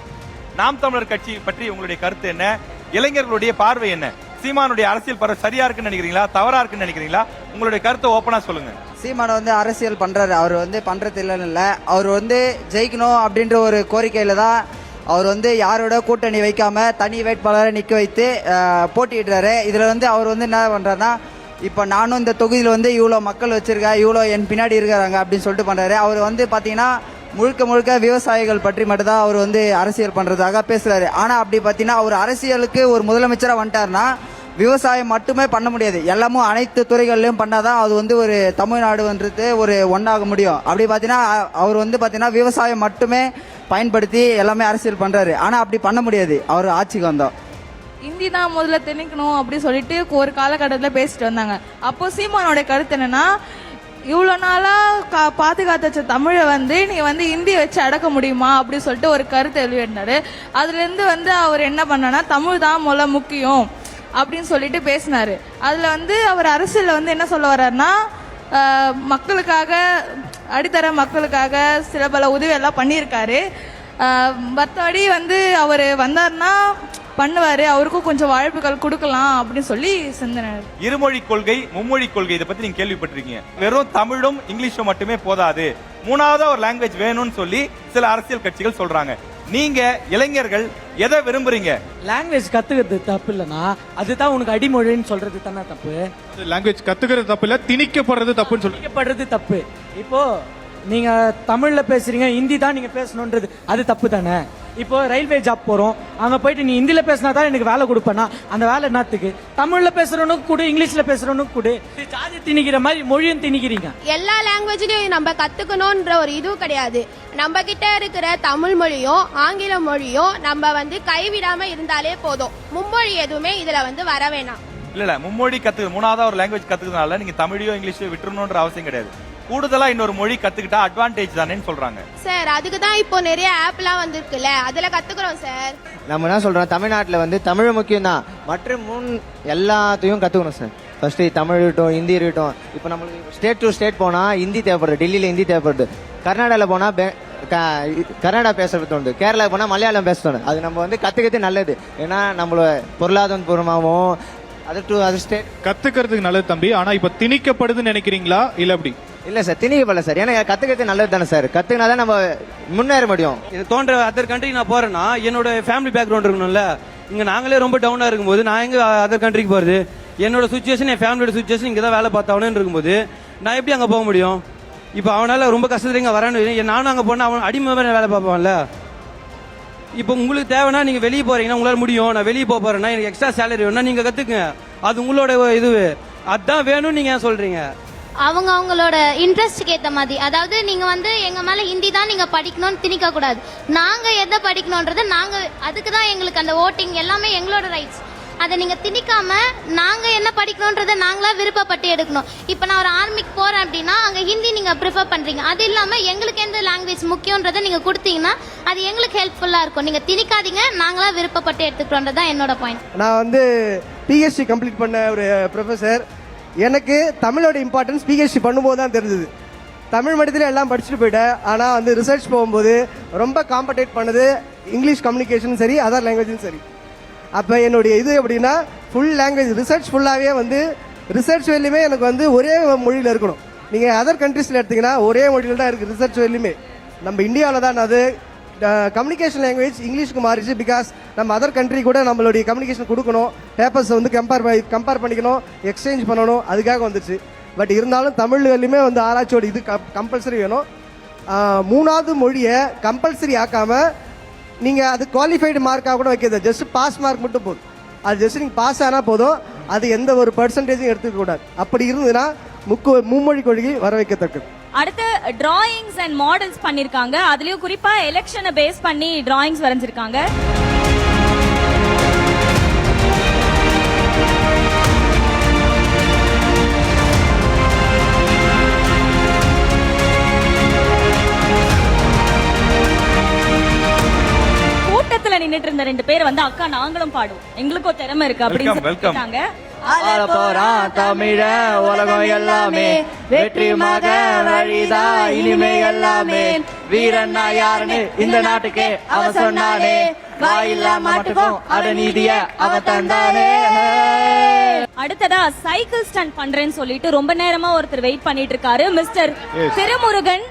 நாம் தமிழர் கட்சி பற்றி உங்களுடைய கருத்து என்ன? இளைஞர்களுடைய பார்வை என்ன? சீமானுடைய அரசியல் பார்வை சரியா இருக்குன்னு நினைக்கிறீங்களா, தவறா இருக்குன்னு நினைக்கிறீங்களா? உங்களுடைய கருத்தை ஓப்பனா சொல்லுங்க. சீமானை வந்து அரசியல் பண்றாரு, அவர் வந்து பண்றது இல்லைன்னு இல்லை, அவர் வந்து ஜெயிக்கணும் அப்படின்ற ஒரு கோரிக்கையில தான் அவர் வந்து யாரோட கூட்டணி வைக்காம தனி வேட்பாளரை நிற்க வைத்து போட்டியிடுறாரு. இதுல வந்து அவர் வந்து என்ன பண்றாருன்னா, இப்போ நானும் இந்த தொகுதியில் வந்து இவ்வளோ மக்கள் வச்சிருக்கேன், இவ்வளோ என் பின்னாடி இருக்கிறாங்க அப்படின்னு சொல்லிட்டு பண்றாரு. அவர் வந்து பார்த்தீங்கன்னா முழுக்க விவசாயிகள் பற்றி மட்டும்தான் அவர் வந்து அரசியல் பண்றதாக பேசுறாரு. ஆனா அப்படி பார்த்தீங்கன்னா அவர் அரசியலுக்கு ஒரு முதலமைச்சராக வந்துட்டாருன்னா விவசாயம் மட்டுமே பண்ண முடியாது, எல்லாமும் அனைத்து துறைகள்லையும் பண்ணாதான் அது வந்து ஒரு தமிழ்நாடுன்றது ஒரு ஒன்றாக முடியும். அப்படி பார்த்தீங்கன்னா அவர் வந்து பார்த்தீங்கன்னா விவசாயம் மட்டுமே பயன்படுத்தி எல்லாமே அரசியல் பண்றாரு. ஆனா அப்படி பண்ண முடியாது அவர் ஆட்சிக்கு வந்தோம். இந்தி தான் முதல்ல திணிக்கணும் அப்படி சொல்லிட்டு ஒரு காலகட்டத்தில் பேசிட்டு வந்தாங்க. அப்போ சீமானோட கருத்து என்னன்னா, இவ்வளோ நாளாக பாதுகாத்து வச்ச தமிழை வந்து நீ வந்து இந்தி வச்சு அடக்க முடியுமா அப்படி சொல்லிட்டு ஒரு கருத்தை எழுதினாரு. அதுலேருந்து வந்து அவர் என்ன பண்ணனா, தமிழ் தான் முதல்ல முக்கியம் அப்படின்னு சொல்லிட்டு பேசினாரு. அதில் வந்து அவர் அரசியலில் வந்து என்ன சொல்ல வர்றாருன்னா, மக்களுக்காக அடித்தர மக்களுக்காக சில பல உதவி எல்லாம் பண்ணியிருக்காரு. மற்றபடி வந்து அவர் வந்தார்னா பண்ணுவாரு, அவருக்கும் கொஞ்சம் வாய்ப்புகள் கொடுக்கலாம் அப்படின்னு சொல்லி சிந்தனை. இருமொழி கொள்கை, மும்மொழி கொள்கை, இதை பத்தி நீங்க கேள்விப்பட்டிருக்கீங்க. வெறும் தமிழும் இங்கிலீஷும் மட்டுமே போதாது, மூணாவதா ஒரு லாங்குவேஜ் வேணும்னு சொல்லி சில அரசியல் கட்சிகள் சொல்றாங்க. நீங்க இளைஞர்கள் எதை விரும்புறீங்க? லாங்குவேஜ் கத்துக்கிறது தப்பு இல்லனா, அதுதான் உனக்கு அடிமொழின்னு சொல்றது தானே தப்பு. லாங்குவேஜ் கத்துக்கிறது தப்பு இல்ல, திணிக்கப்படுறது தப்புன்னு சொல்றீங்க. திணிக்கப்படுறது தப்பு. இப்போ நீங்க தமிழ்ல பேசுறீங்க, ஹிந்தி தான் நீங்க பேசணும்ன்றது அது தப்பு தானே. இப்போ ரயில்வே ஜாப் போறோம், அங்க போயிட்டு நீ ஹிந்தில பேசினா தான் எனக்கு வேலை கொடுப்பேனா, அந்த வேலை என்னத்துக்கு? தமிழ்ல பேசுறவனுக்கு கூட, இங்கிலீஷ்ல பேசுறவனுக்கு கூட. ஜாதி திணிக்கிற மாதிரி மொழியும் திணிக்கிறீங்க. எல்லா லாங்குவேஜ்லயும் நம்ம கத்துக்கணும்ன்ற ஒரு இதுவும் கிடையாது. நம்ம கிட்ட இருக்கிற தமிழ் மொழியும் ஆங்கில மொழியும் நம்ம வந்து கைவிடாம இருந்தாலே போதும். மும்மொழி எதுவுமே இதுல வந்து வர வேணாம். இல்ல மும்மொழி மூணாவதா ஒரு லாங்குவேஜ் கத்துக்கிறதுனால நீங்க தமிழையோ இங்கிலீஷோ விட்டுறணும்ன்ற அவசியம் கிடையாது. கூடுதலா இன்னொரு மொழி கத்துக்கிட்டா அட்வான்டேஜ் தானேன்னு சொல்றாங்க. சார் அதுக்கு தான் இப்போ நிறைய ஆப்லாம் வந்திருக்குல்ல, அதுல கத்துக்கிறோம் சார். நம்ம என்ன சொல்றோம், தமிழ்நாட்டில் வந்து தமிழ் முக்கியம் தான், மற்ற எல்லாத்தையும் கற்றுக்கணும் சார். ஃபர்ஸ்ட் தமிழ் இருக்கட்டும், ஹிந்தி இருக்கட்டும். இப்போ நம்மளுக்கு ஸ்டேட் டு ஸ்டேட் போனால் ஹிந்தி தேவைப்படுது, டெல்லியில் ஹிந்தி தேவைப்படுது, கர்நாடகாவில் போனால் கன்னடா பேசுறது தோணுது, கேரளா போனால் மலையாளம் பேச தோணுது. அது நம்ம வந்து கற்றுக்கிறது நல்லது. ஏன்னா நம்மளோட பொருளாதார பூர்வமாகவும் அது ஸ்டேட் கத்துக்கிறதுக்கு நல்லது தம்பி. ஆனா இப்ப திணிக்கப்படுதுன்னு நினைக்கிறீங்களா இல்ல அப்படி? இல்ல சார், திணிக்கப்படல சார். ஏன்னா கத்துக்கிறது நல்லது தானே சார். கத்துக்கினாதான் நம்ம முன்னேற முடியும். இது தோன்ற அதர் கண்ட்ரிக்கு நான் போறேன்னா என்னோட ஃபேமிலி பேக்ரவுண்ட் இருக்கணும்ல. இங்க நாங்களே ரொம்ப டவுனா இருக்கும்போது நான் எங்க அதர் கண்ட்ரிக்கு போறது? என்னோட சுச்சுவேஷன், என் ஃபேமிலியோட சுச்சுவேஷன் இங்க தான் வேலை பார்த்தாவனு இருக்கும்போது நான் எப்படி அங்க போக முடியும்? இப்போ அவனால ரொம்ப கஷ்டத்துல இங்க வரான்னு, நானும் அங்க போனா அவன் அடிமை வேலை பார்ப்பான்ல. இப்போ உங்களுக்கு தேவைன்னா நீங்க வெளியே போறீங்கன்னா உங்களால முடியும். நான் வெளியே போறேன்னா எனக்கு எக்ஸ்ட்ரா சேலரி வேணும்னா நீங்க கத்துக்குங்க, அது உங்களோட இது. அதான் வேணும்னு நீங்க ஏன் சொல்றீங்க? அவங்க அவங்களோட இன்ட்ரெஸ்ட்க்கு ஏற்ற மாதிரி. அதாவது நீங்க வந்து எங்க மேல ஹிந்தி தான் நீங்க படிக்கணும்னு திணிக்க கூடாது. நாங்க எதை படிக்கணும்ன்றது நாங்க, அதுக்கு தான் எங்களுக்கு அந்த ஓட்டிங் எல்லாமே எங்களோட ரைட்ஸ். அதை நீங்க திணிக்காம நாங்க என்ன படிக்கணும்ன்றதை நாங்களா விருப்பப்பட்டு எடுக்கணும். இப்போ நான் ஒரு ஆர்மிக்கு போறேன் அப்படின்னா அங்க ஹிந்தி நீங்க ப்ரிஃபர் பண்றீங்க, அது இல்லாம எங்களுக்கு எந்த லாங்குவேஜ் முக்கியன்றதை நீங்க கொடுத்தீங்கன்னா அது எங்களுக்கு ஹெல்ப்ஃபுல்லா இருக்கும். நீங்க திணிக்காதீங்க, நாங்களா விருப்பப்பட்டு எடுத்துக்கிறோன்றது தான் என்னோட பாயிண்ட். நான் வந்து பிஹெச்டி கம்ப்ளீட் பண்ண ஒரு ப்ரொஃபஸர். எனக்கு தமிழோட இம்பார்ட்டன்ஸ் பிஹெச்டி பண்ணும்போது தான் தெரிஞ்சது. தமிழ் மீடியத்தில் எல்லாம் படிச்சுட்டு போயிட்டேன். ஆனால் வந்து ரிசர்ச் போகும்போது ரொம்ப காம்படேட் பண்ணது இங்கிலீஷ் கம்யூனிகேஷனும் சரி, அதர் லாங்குவேஜும் சரி. அப்போ என்னுடைய இது எப்படின்னா, ஃபுல் லாங்குவேஜ் ரிசர்ச் ஃபுல்லாகவே வந்து ரிசர்ச் வேலையுமே எனக்கு வந்து ஒரே மொழியில் இருக்கணும். நீங்கள் அதர் கண்ட்ரீஸில் எடுத்திங்கன்னா ஒரே மொழியில் தான் இருக்குது ரிசர்ச் வேலையுமே. நம்ம இந்தியாவில் தான் அது கம்யூனிகேஷன் லாங்குவேஜ் இங்கிலீஷ்க்கு மாறிச்சு. பிகாஸ் நம்ம அதர் கண்ட்ரி கூட நம்மளுடைய கம்யூனிகேஷன் கொடுக்கணும், பேப்பர்ஸை வந்து கம்பேர் பண்ணிக்கணும், எக்ஸ்சேஞ்ச் பண்ணணும், அதுக்காக வந்துச்சு. பட் இருந்தாலும் தமிழ்லையுமே வந்து ஆராய்ச்சியோட இது கம்பல்சரி வேணும். மூணாவது மொழியை கம்பல்சரி ஆக்காமல் நீங்கள் அது குவாலிஃபைடு மார்க்காக கூட வைக்கிறது, ஜஸ்ட் பாஸ் மார்க் மட்டும் போதும். அது ஜஸ்ட் நீங்கள் பாஸ் ஆனால் போதும், அது எந்த ஒரு பர்சன்டேஜும் எடுத்துக்க கூடாது. அப்படி இருந்ததுன்னா மும்மொழி கொள்கை வர வைக்கத்தக்கது. அடுத்து டிராயிங்ஸ் அண்ட் மாடல்ஸ் பண்ணிருக்காங்க. அதுலயும் குறிப்பா எலெக்ஷனை பேஸ் பண்ணி டிராயிங்ஸ் வரைஞ்சிருக்காங்க. கூட்டத்துல நின்னுட்டு இருந்த 2 பேர் வந்து அக்கா நாங்களும் பாடுவோம், எங்களுக்கும் திறமை இருக்கு அப்படின்னு சொல்லிட்டாங்க. தமிழ உலகம் எல்லாமே வெற்றி மக வழிதா இனிமே எல்லாமே. வீரன்னா யாருன்னு இந்த நாட்டுக்கே அவ சொன்னானே, வாயில்லா மாட்டுக்கும் அட நீதிய அவ தந்தானே. அடுத்ததா சைக்கிள் ஸ்டண்ட் பண்றேன்னு சொல்லிட்டு ரொம்ப நேரமா ஒருத்தர் வெயிட் பண்ணிட்டு இருக்காரு, மிஸ்டர் திருமுருகன்.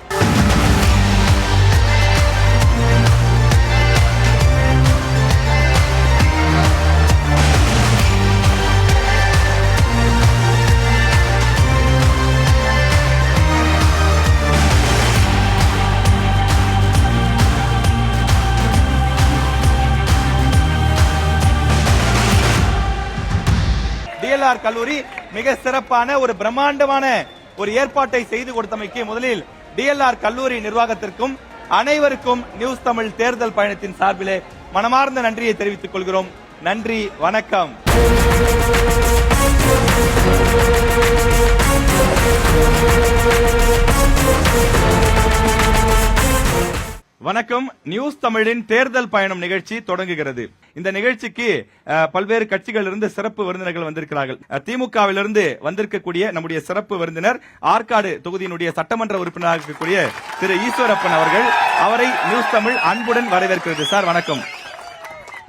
டிஎல்ஆர் கல்லூரி மிக சிறப்பான ஒரு பிரம்மாண்டமான ஒரு ஏற்பாட்டை செய்து கொடுத்தமைக்கு முதலில் டிஎல்ஆர் கல்லூரி நிர்வாகத்திற்கும் அனைவருக்கும் நியூஸ் தமிழ் தேர்தல் பயணத்தின் சார்பிலே மனமார்ந்த நன்றியை தெரிவித்துக் கொள்கிறோம். நன்றி, வணக்கம். வணக்கம். நியூஸ் தமிழின் தேர்தல் பயணம் நிகழ்ச்சி தொடங்குகிறது. இந்த நிகழ்ச்சிக்கு பல்வேறு கட்சிகளிலிருந்து சிறப்பு விருந்தினர்கள் வந்திருக்கிறார்கள். திமுகவிலிருந்து வந்திருக்கக்கூடிய நம்முடைய சிறப்பு விருந்தினர் ஆற்காடு தொகுதியினுடைய சட்டமன்ற உறுப்பினராக இருக்கக்கூடிய திரு ஈஸ்வரப்பன் அவர்கள். அவரை நியூஸ் தமிழ் அன்புடன் வரவேற்கிறது. சார் வணக்கம்.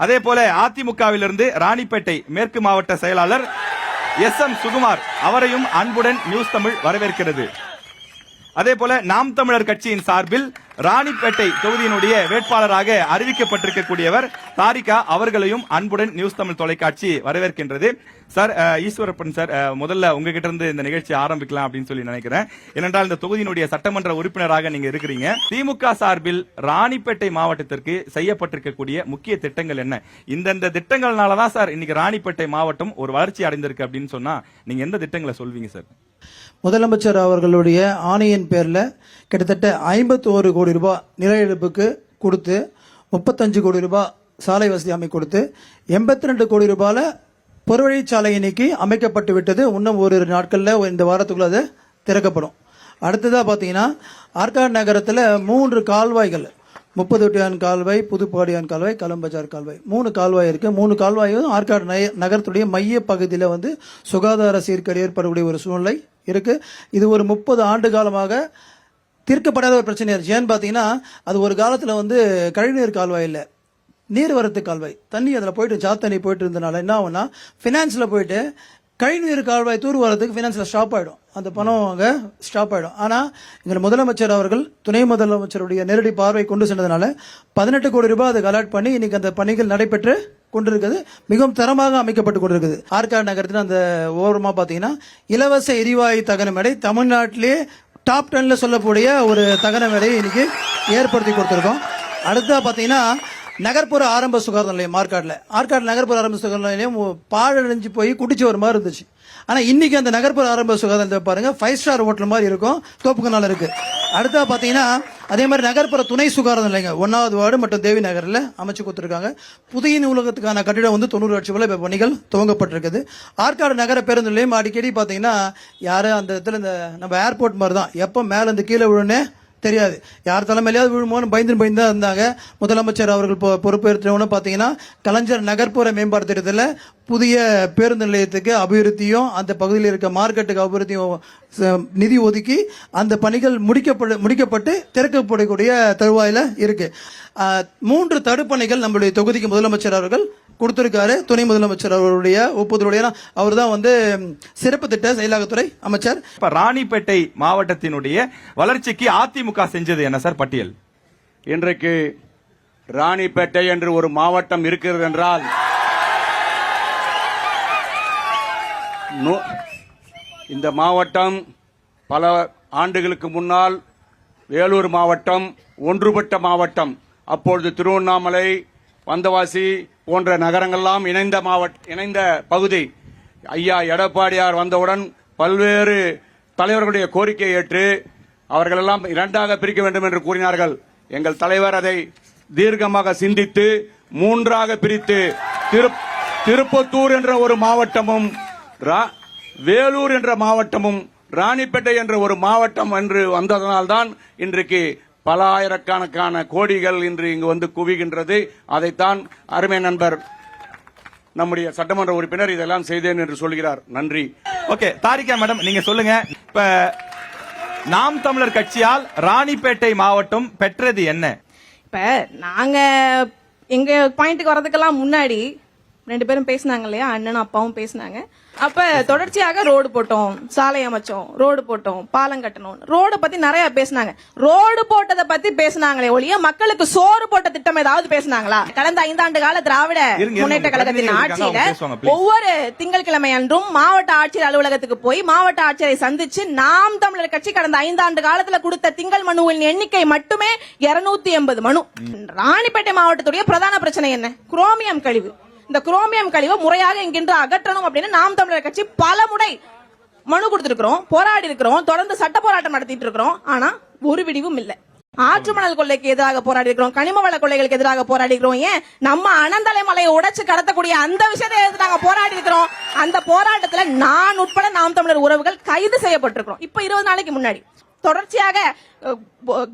அதே போல அதிமுகவிலிருந்து ராணிப்பேட்டை மேற்கு மாவட்ட செயலாளர் SM சுகுமார், அவரையும் அன்புடன் நியூஸ் தமிழ் வரவேற்கிறது. அதே போல நாம் தமிழர் கட்சியின் சார்பில் ராணிப்பேட்டை தொகுதியினுடைய வேட்பாளராக அறிவிக்கப்பட்டிருக்கக்கூடியவர் தாரிகா, அவர்களையும் அன்புடன் நியூஸ் தமிழ் தொலைக்காட்சி வரவேற்கின்றது. சார், ஈஸ்வரப்பன் சார், முதல்ல உங்ககிட்ட இருந்து இந்த நிகழ்ச்சி ஆரம்பிக்கலாம் அப்படின்னு சொல்லி நினைக்கிறேன். ஏனென்றால் இந்த தொகுதியினுடைய சட்டமன்ற உறுப்பினராக நீங்க இருக்கிறீங்க. திமுக சார்பில் ராணிப்பேட்டை மாவட்டத்திற்கு செய்யப்பட்டிருக்கக்கூடிய முக்கிய திட்டங்கள் என்ன? இந்தந்த திட்டங்கள்னாலதான் சார் இன்னைக்கு ராணிப்பேட்டை மாவட்டம் ஒரு வளர்ச்சி அடைந்திருக்கு அப்படின்னு சொன்னா நீங்க எந்த திட்டங்களை சொல்வீங்க சார்? முதலமைச்சர் அவர்களுடைய ஆணையின் பேரில் கிட்டத்தட்ட 51 கோடி ரூபாய் நில இழப்புக்கு கொடுத்து, 35 கோடி ரூபாய் சாலை வசதி அமைக்க கொடுத்து, 82 கோடி ரூபாயில் புறவழிச்சாலை இன்னைக்கு அமைக்கப்பட்டு விட்டது. இன்னும் ஒரு நாட்களில் இந்த வாரத்துக்குள்ள அது திறக்கப்படும். அடுத்ததாக பார்த்தீங்கன்னா ஆற்காடு நகரத்தில் 3 கால்வாய்கள், 30 கால்வாய், புதுப்பாடியான் கால்வாய், கலம்பஜார் கால்வாய், 3 கால்வாய் இருக்கு. 3 கால்வாயும் ஆற்காடு நகரத்துடைய மைய பகுதியில் வந்து சுகாதார சீர்கேடு ஏற்படக்கூடிய ஒரு சூழ்நிலை இருக்கு. இது ஒரு 30 ஆண்டு காலமாக தீர்க்கப்படாத ஒரு பிரச்சனை இருக்கு. ஏன்னு பார்த்தீங்கன்னா அது ஒரு காலத்தில் வந்து கழிவுநீர் கால்வாய் இல்லை, நீர்வரத்து கால்வாய், தண்ணி அதில் போயிட்டு சாத்தண்ணி போயிட்டு இருந்தனால என்ன ஆகும்னா ஃபினான்ஸில் போயிட்டு கழிவுநீர் கால்வாய் தூர் வரதுக்கு ஃபினான்ஸில் ஸ்டாப் ஆகிடும், அந்த பணம் அங்கே ஸ்டாப் ஆகிடும். ஆனால் எங்கள் முதலமைச்சர் அவர்கள் துணை முதலமைச்சருடைய நேரடி பார்வை கொண்டு சென்றதுனால 18 கோடி ரூபாய் அதுக்கு அலாட் பண்ணி இன்னைக்கு அந்த பணிகள் நடைபெற்று கொண்டிருக்கிறது. மிகவும் தரமாக அமைக்கப்பட்டு கொண்டிருக்குது. ஆற்காடு நகரத்தில் அந்த ஓரமாக பார்த்தீங்கன்னா இலவச எரிவாயு தகன மேடை தமிழ்நாட்டிலே டாப் 10ல சொல்லக்கூடிய ஒரு தகன மேடையை இன்னைக்கு ஏற்படுத்தி கொடுத்துருக்கோம். அடுத்தா பார்த்தீங்கன்னா நகர்ப்புற ஆரம்ப சுகாதார நிலையம் ஆற்காடு நகர்ப்புற ஆரம்ப சுகாதார நிலையம் பாழடைஞ்சு போய் குடிச்சு ஒரு மாதிரி இருந்துச்சு. ஆனால் இன்னைக்கு அந்த நகர்ப்புற ஆரம்ப சுகாதார நிலையம் பாருங்க 5 ஸ்டார் ஹோட்டல் மாதிரி இருக்கும், தோப்புக்கனால இருக்கு. அடுத்தா பார்த்தீங்கன்னா அதே மாதிரி நகர்ப்புற துணை சுகாதார நிலையங்கள் 1வது வார்டு மற்றும் தேவி நகரில் அமைச்சு கொடுத்துருக்காங்க. புதிய நூலகத்துக்கான கட்டிடம் வந்து 90 லட்சம் ரூபாய் இப்போ பணிகள் துவங்கப்பட்டிருக்குது. ஆற்காடு நகர பேருந்து நிலையம் அடிக்கடி பார்த்தீங்கன்னா யாரும் அந்த இடத்துல இந்த நம்ம ஏர்போர்ட் மாதிரி தான், எப்போ மேலே இருந்து கீழே விழுன்னு தெரியாது, யார் தலைமையிலாவது விழுமோன்னு பயந்து தான் இருந்தாங்க. முதலமைச்சர் அவர்கள் பொறுப்பேற்றவொன்னு பார்த்தீங்கன்னா கலைஞர் நகர்ப்புற மேம்பாட்டு திட்டத்தில் புதிய பேருந்து நிலையத்துக்கு அபிவிருத்தியும் அந்த பகுதியில் இருக்க மார்க்கெட்டுக்கு அபிவிருத்தியும் நிதி ஒதுக்கி அந்த பணிகள் முடிக்கப்பட்டு திறக்கப்படக்கூடிய தருவாயில் இருக்கு. 3 தடுப்பணைகள் நம்மளுடைய தொகுதிக்கு முதலமைச்சர் அவர்கள் கொடுத்திருக்காரு. துணை முதலமைச்சர் அவருடைய ஒப்புதலுடைய அவர் தான் வந்து சிறப்பு திட்ட செயலாக்கத்துறை அமைச்சர். இப்ப ராணிப்பேட்டை மாவட்டத்தினுடைய வளர்ச்சிக்கு அதிமுக செஞ்சது என்ன சார் பட்டியல்? இன்றைக்கு ராணிப்பேட்டை என்று ஒரு மாவட்டம் இருக்கிறது என்றால் இந்த மாவட்டம் பல ஆண்டுகளுக்கு முன்னால் வேலூர் மாவட்டம் ஒன்றுபட்ட மாவட்டம், அப்பொழுது திருவண்ணாமலை, வந்தவாசி போன்ற நகரங்கள்லாம் இணைந்த பகுதி. ஐயா எடப்பாடியார் வந்தவுடன் பல்வேறு தலைவர்களுடைய கோரிக்கையை ஏற்று அவர்களெல்லாம் 2ஆக பிரிக்க வேண்டும் என்று கூறினார்கள். எங்கள் தலைவர் அதை தீர்க்கமாக சிந்தித்து 3ஆக பிரித்து திருப்பத்தூர் என்ற ஒரு மாவட்டமும், வேலூர் என்ற மாவட்டமும், ராணிப்பேட்டை என்ற ஒரு மாவட்டம் என்று வந்ததனால்தான் இன்றைக்கு பல ஆயிரக்கணக்கான கோடிகள் இன்று இங்கு வந்து குவிகின்றது. அதைத்தான் அருமை நண்பர் நம்முடைய சட்டமன்ற உறுப்பினர் இதெல்லாம் செய்தேன் என்று சொல்கிறார். நன்றி. ஓகே, தாரிகா மேடம், நீங்க சொல்லுங்க. இப்ப நாம் தமிழர் கட்சியால் ராணிப்பேட்டை மாவட்டம் பெற்றது என்ன? இப்ப நாங்க எங்க பாயிண்ட்டுக்கு வர்றதுக்கெல்லாம் முன்னாடி 2 பேரும் பேசினாங்க இல்லையா, அண்ணனும் அப்பாவும் பேசினாங்க. அப்ப தொடர்ச்சியாக ரோடு போட்டோம், சாலை அமைச்சோம், ரோடு போட்டோம், பாலம் கட்டணும், ரோடு பத்தி நிறைய பேசினாங்க. ரோடு போட்டதை பத்தி பேசினாங்களே ஒழிய மக்களுக்கு சோறு போட்ட திட்டம் ஏதாவது பேசினாங்களா? கடந்த 5 ஆண்டு கால திராவிட முன்னேற்ற கழகத்தின் ஆட்சியில ஒவ்வொரு திங்கட்கிழமை அன்றும் மாவட்ட ஆட்சியர் அலுவலகத்துக்கு போய் மாவட்ட ஆட்சியரை சந்திச்சு நாம் தமிழர் கட்சி கடந்த 5 ஆண்டு காலத்துல கொடுத்த திங்கள் மனுவின் எண்ணிக்கை மட்டுமே 280 மனு. ராணிப்பேட்டை மாவட்டத்துடைய பிரதான பிரச்சனை என்ன? குரோமியம் கழிவு. இந்த குரோமியம் கழிவை முறையாக இங்கிருந்து அகற்றணும் அப்படின்னு நாம் தமிழர் கட்சி பல முறை மனு கொடுத்திருக்கிறோம், போராடி இருக்கிறோம், தொடர்ந்து சட்ட போராட்டம் நடத்திட்டு இருக்கிறோம். ஆனா ஒரு விடிவும் இல்லை. ஆற்று மணல் கொள்ளைக்கு எதிராக போராடி இருக்கிறோம், கனிம வள கொள்ளைகளுக்கு எதிராக போராடி இருக்கிறோம். ஏன் நம்ம அனந்தலை மலையை உடைச்சு கடத்தக்கூடிய அந்த விஷயத்தை எதிர்த்து நாங்க போராடி இருக்கிறோம். அந்த போராட்டத்துல நான் உட்பட நாம் தமிழர் உறவுகள் கைது செய்யப்பட்டிருக்கிறோம். இப்ப 20 நாளைக்கு முன்னாடி தொடர்ச்சியாக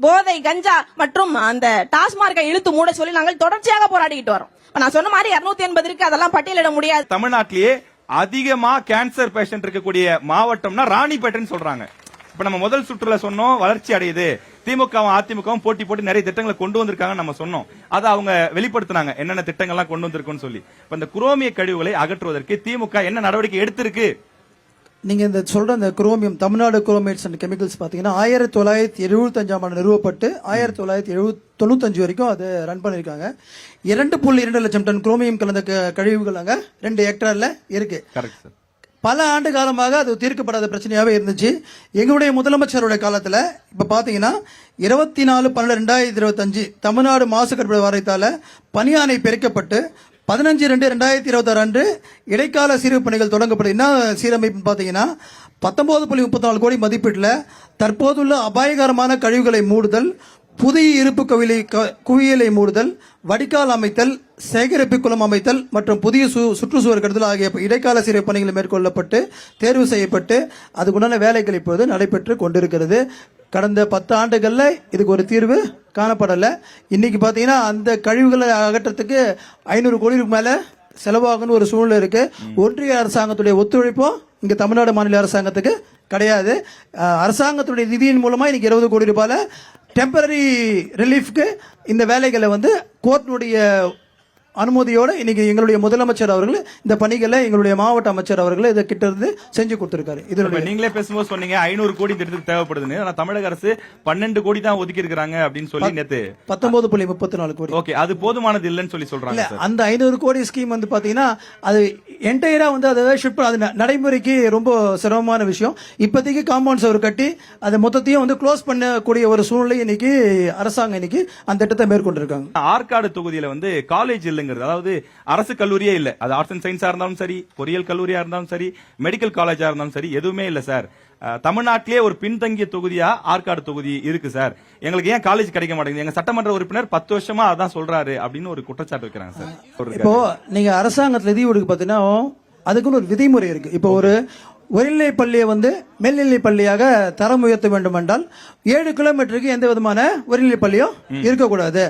போதை, கஞ்சா மற்றும் அந்த டாஸ்மார்க்கை இழுத்து மூட சொல்லி நாங்கள் தொடர்ச்சியாக போராடிக்கிட்டு வரோம். நான் சொன்ன மாதிரி 280 இருக்கு, அதெல்லாம் பட்டியலிட முடியாது. தமிழ்நாட்டிலேயே அதிகமா கேன்சர் பேஷண்ட் இருக்கக்கூடிய மாவட்டம்னா ராணிப்பேட்டைன்னு சொல்றாங்க. இப்ப நம்ம முதல் சுற்றுல சொன்னோம் வளர்ச்சி அடையுது, திமுகவும் அதிமுகவும் போட்டி போட்டு நிறைய திட்டங்களை கொண்டு வந்திருக்காங்க நம்ம சொன்னோம். அதை அவங்க வெளிப்படுத்தினாங்க என்னென்ன திட்டங்கள்லாம் கொண்டு வந்திருக்குன்னு சொல்லி. இப்ப இந்த குரோமிய கழிவுகளை அகற்றுவதற்கு திமுக என்ன நடவடிக்கை எடுத்திருக்கு? நீங்க இந்த சொல்ற இந்த குரோமியம் தமிழ்நாடு குரோமேட்ஸ் அண்ட் கெமிக்கல்ஸ் பாத்தீங்கன்னா 1975ஆம் ஆண்டு நிறுவப்பட்டு 1995 வரைக்கும் அது ரன் பண்ணிருக்காங்க. 2.2 லட்சம் டன் குரோமியம் கலந்த கழிவுகள் அங்க 2 ஹெக்டேர்ல இருக்கு. Correct sir. பல ஆண்டு காலமாக அது தீர்க்கப்படாத பிரச்சனையாவே இருந்துச்சு. எங்களுடைய முதலமைச்சருடைய காலத்துல இப்ப பாத்தீங்கன்னா 24/12/2025 தமிழ்நாடு மாசு கட்டுப்பாடு வாரியத்தால பணியாணை பிரிக்கப்பட்டு 15/2/2026 அன்று இடைக்கால சீரமைப்பு பணிகள் தொடங்கப்படும். என்ன சீரமைப்பு பாத்தீங்கன்னா 19.34 கோடி மதிப்பீட்டில் தற்போதுள்ள அபாயகரமான கழிவுகளை மூடுதல், புதிய இருப்பு குவியலை மூடுதல், வடிகால் அமைத்தல், சேகரிப்பு குளம் அமைத்தல் மற்றும் புதிய சுற்றுச்சுவர் கட்டுதல் ஆகிய இடைக்கால சீரமைப்பு பணிகள் மேற்கொள்ளப்பட்டு தேர்வு செய்யப்பட்டு அதுக்குண்டான வேலைகள் இப்போது நடைபெற்று கொண்டிருக்கிறது. கடந்த 10 ஆண்டுகள்ல இதுக்கு ஒரு தீர்வு காணப்படல. இன்னைக்கு பாத்தீங்கன்னா அந்த கழிவுகளை அகற்றத்துக்கு 500 கோடிக்கு மேல செலவாகுன்னு ஒரு சூழ்நிலை இருக்கு. ஒன்றிய அரசாங்கத்துடைய ஒத்துழைப்பும் இங்க தமிழ்நாடு மாநில அரசாங்கத்துக்கு கிடையாது. அரசாங்கத்துடைய நிதியின் மூலமா இன்னைக்கு 20 கோடி ரூபாயில டெம்பரரி ரிலீஃப்க்கு இந்த வேலைகளை வந்து கோர்ட்டினுடைய அனுமதியோட இன்னைக்கு எங்களுடைய முதலமைச்சர் அவர்கள் இந்த பணிகளை எங்களுடைய மாவட்ட அமைச்சர் அவர்கள் இதை கிட்ட இருந்து செஞ்சு கொடுத்திருக்காரு. இதனுடைய நீங்களே பேசும்போது சொன்னீங்க 500 கோடி திட்டத்துக்கு தேவைப்படுதுன்னு. ஆனா தமிழக அரசு 12 கோடி தான் ஒதுக்கி இருக்காங்க அப்படின்னு சொல்லி நேத்து 19.34 கோடி. ஓகே, அது போதுமானது இல்லைன்னு சொல்லி சொல்றாங்க. அந்த 500 கோடி ஸ்கீம் வந்து பாத்தீங்கன்னா அது என்டையரா வந்து அதை ஷிஃப்ட் அது நடைமுறைக்கு ரொம்ப சிரமமான விஷயம். இப்போதைக்கு காம்பவுண்ட்ஸ் அவர் கட்டி அதை மொத்தத்தையும் வந்து க்ளோஸ் பண்ணக்கூடிய ஒரு சூழ்நிலை இன்னைக்கு அரசாங்கம் இன்னைக்கு அந்த திட்டத்தை மேற்கொண்டிருக்காங்க. ஆற்காடு தொகுதியில வந்து காலேஜ் இல்லைங்க, அதாவது அரசு கல்லூரியே இல்ல. அது ஆர்ட்ஸ் அண்ட் சயின்ஸா இருந்தாலும் சரி, பொறியியல் கல்லூரியா இருந்தாலும் சரி, மெடிக்கல் காலேஜா இருந்தாலும் சரி, எதுவுமே இல்ல சார். தமிழ்நாட்டிலே ஒரு பின்தங்கிய தொகுதியா ஆற்காடு தொகுதி இருக்கு சார். எங்களுக்கு ஏன் காலேஜ் கிடைக்க மாட்டேங்குது? எங்க சட்டமன்ற உறுப்பினர் 10 வருஷமா அதான் சொல்றாரு அப்படின்னு ஒரு குற்றச்சாட்டு வைக்கிறாங்க சார். இப்போ நீங்க அரசாங்கத்துல நிதி ஒதுக்கு பாத்தீங்கன்னா அதுக்குன்னு ஒரு விதிமுறை இருக்கு. இப்போ ஒரு உயர்நிலை பள்ளியை வந்து மேல்நிலை பள்ளியாக தரம் உயர்த்த வேண்டும் என்றால் 7 கிலோமீட்டருக்கு எந்த விதமான உயர்நிலை பள்ளியும் இருக்கக்கூடாது.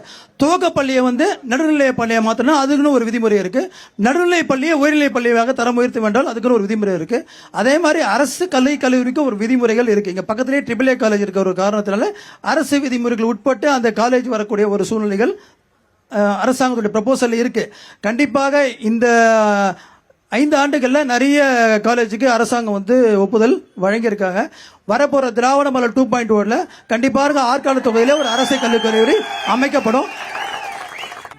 துவக்க பள்ளியை வந்து நடுநிலை பள்ளியை மாத்தணும், அதுக்குன்னு ஒரு விதிமுறை இருக்கு. நடுநிலை பள்ளியை உயர்நிலை பள்ளியாக தரம் உயர்த்த வேண்டால் அதுக்குன்னு ஒரு விதிமுறை இருக்கு. அதே மாதிரி அரசு கல்லூரிக்கு ஒரு விதிமுறைகள் இருக்கு. இங்க பக்கத்திலே AAA காலேஜ் இருக்க ஒரு காரணத்தினால அரசு விதிமுறைகள் உட்பட்டு அந்த காலேஜ் வரக்கூடிய ஒரு சூழ்நிலைகள் அரசாங்கத்துடைய ப்ரப்போசல் இருக்கு. கண்டிப்பாக இந்த 5 ஆண்டுகள்ல நிறைய காலேஜுக்கு அரசாங்கம் வந்து ஒப்புதல் வழங்கியிருக்காங்க. வரப்போற திராவிட மாடல் 2.1 கண்டிப்பாக ஆற்காடு தொகுதியில ஒரு அரசு கல்லூரி அமைக்கப்படும்.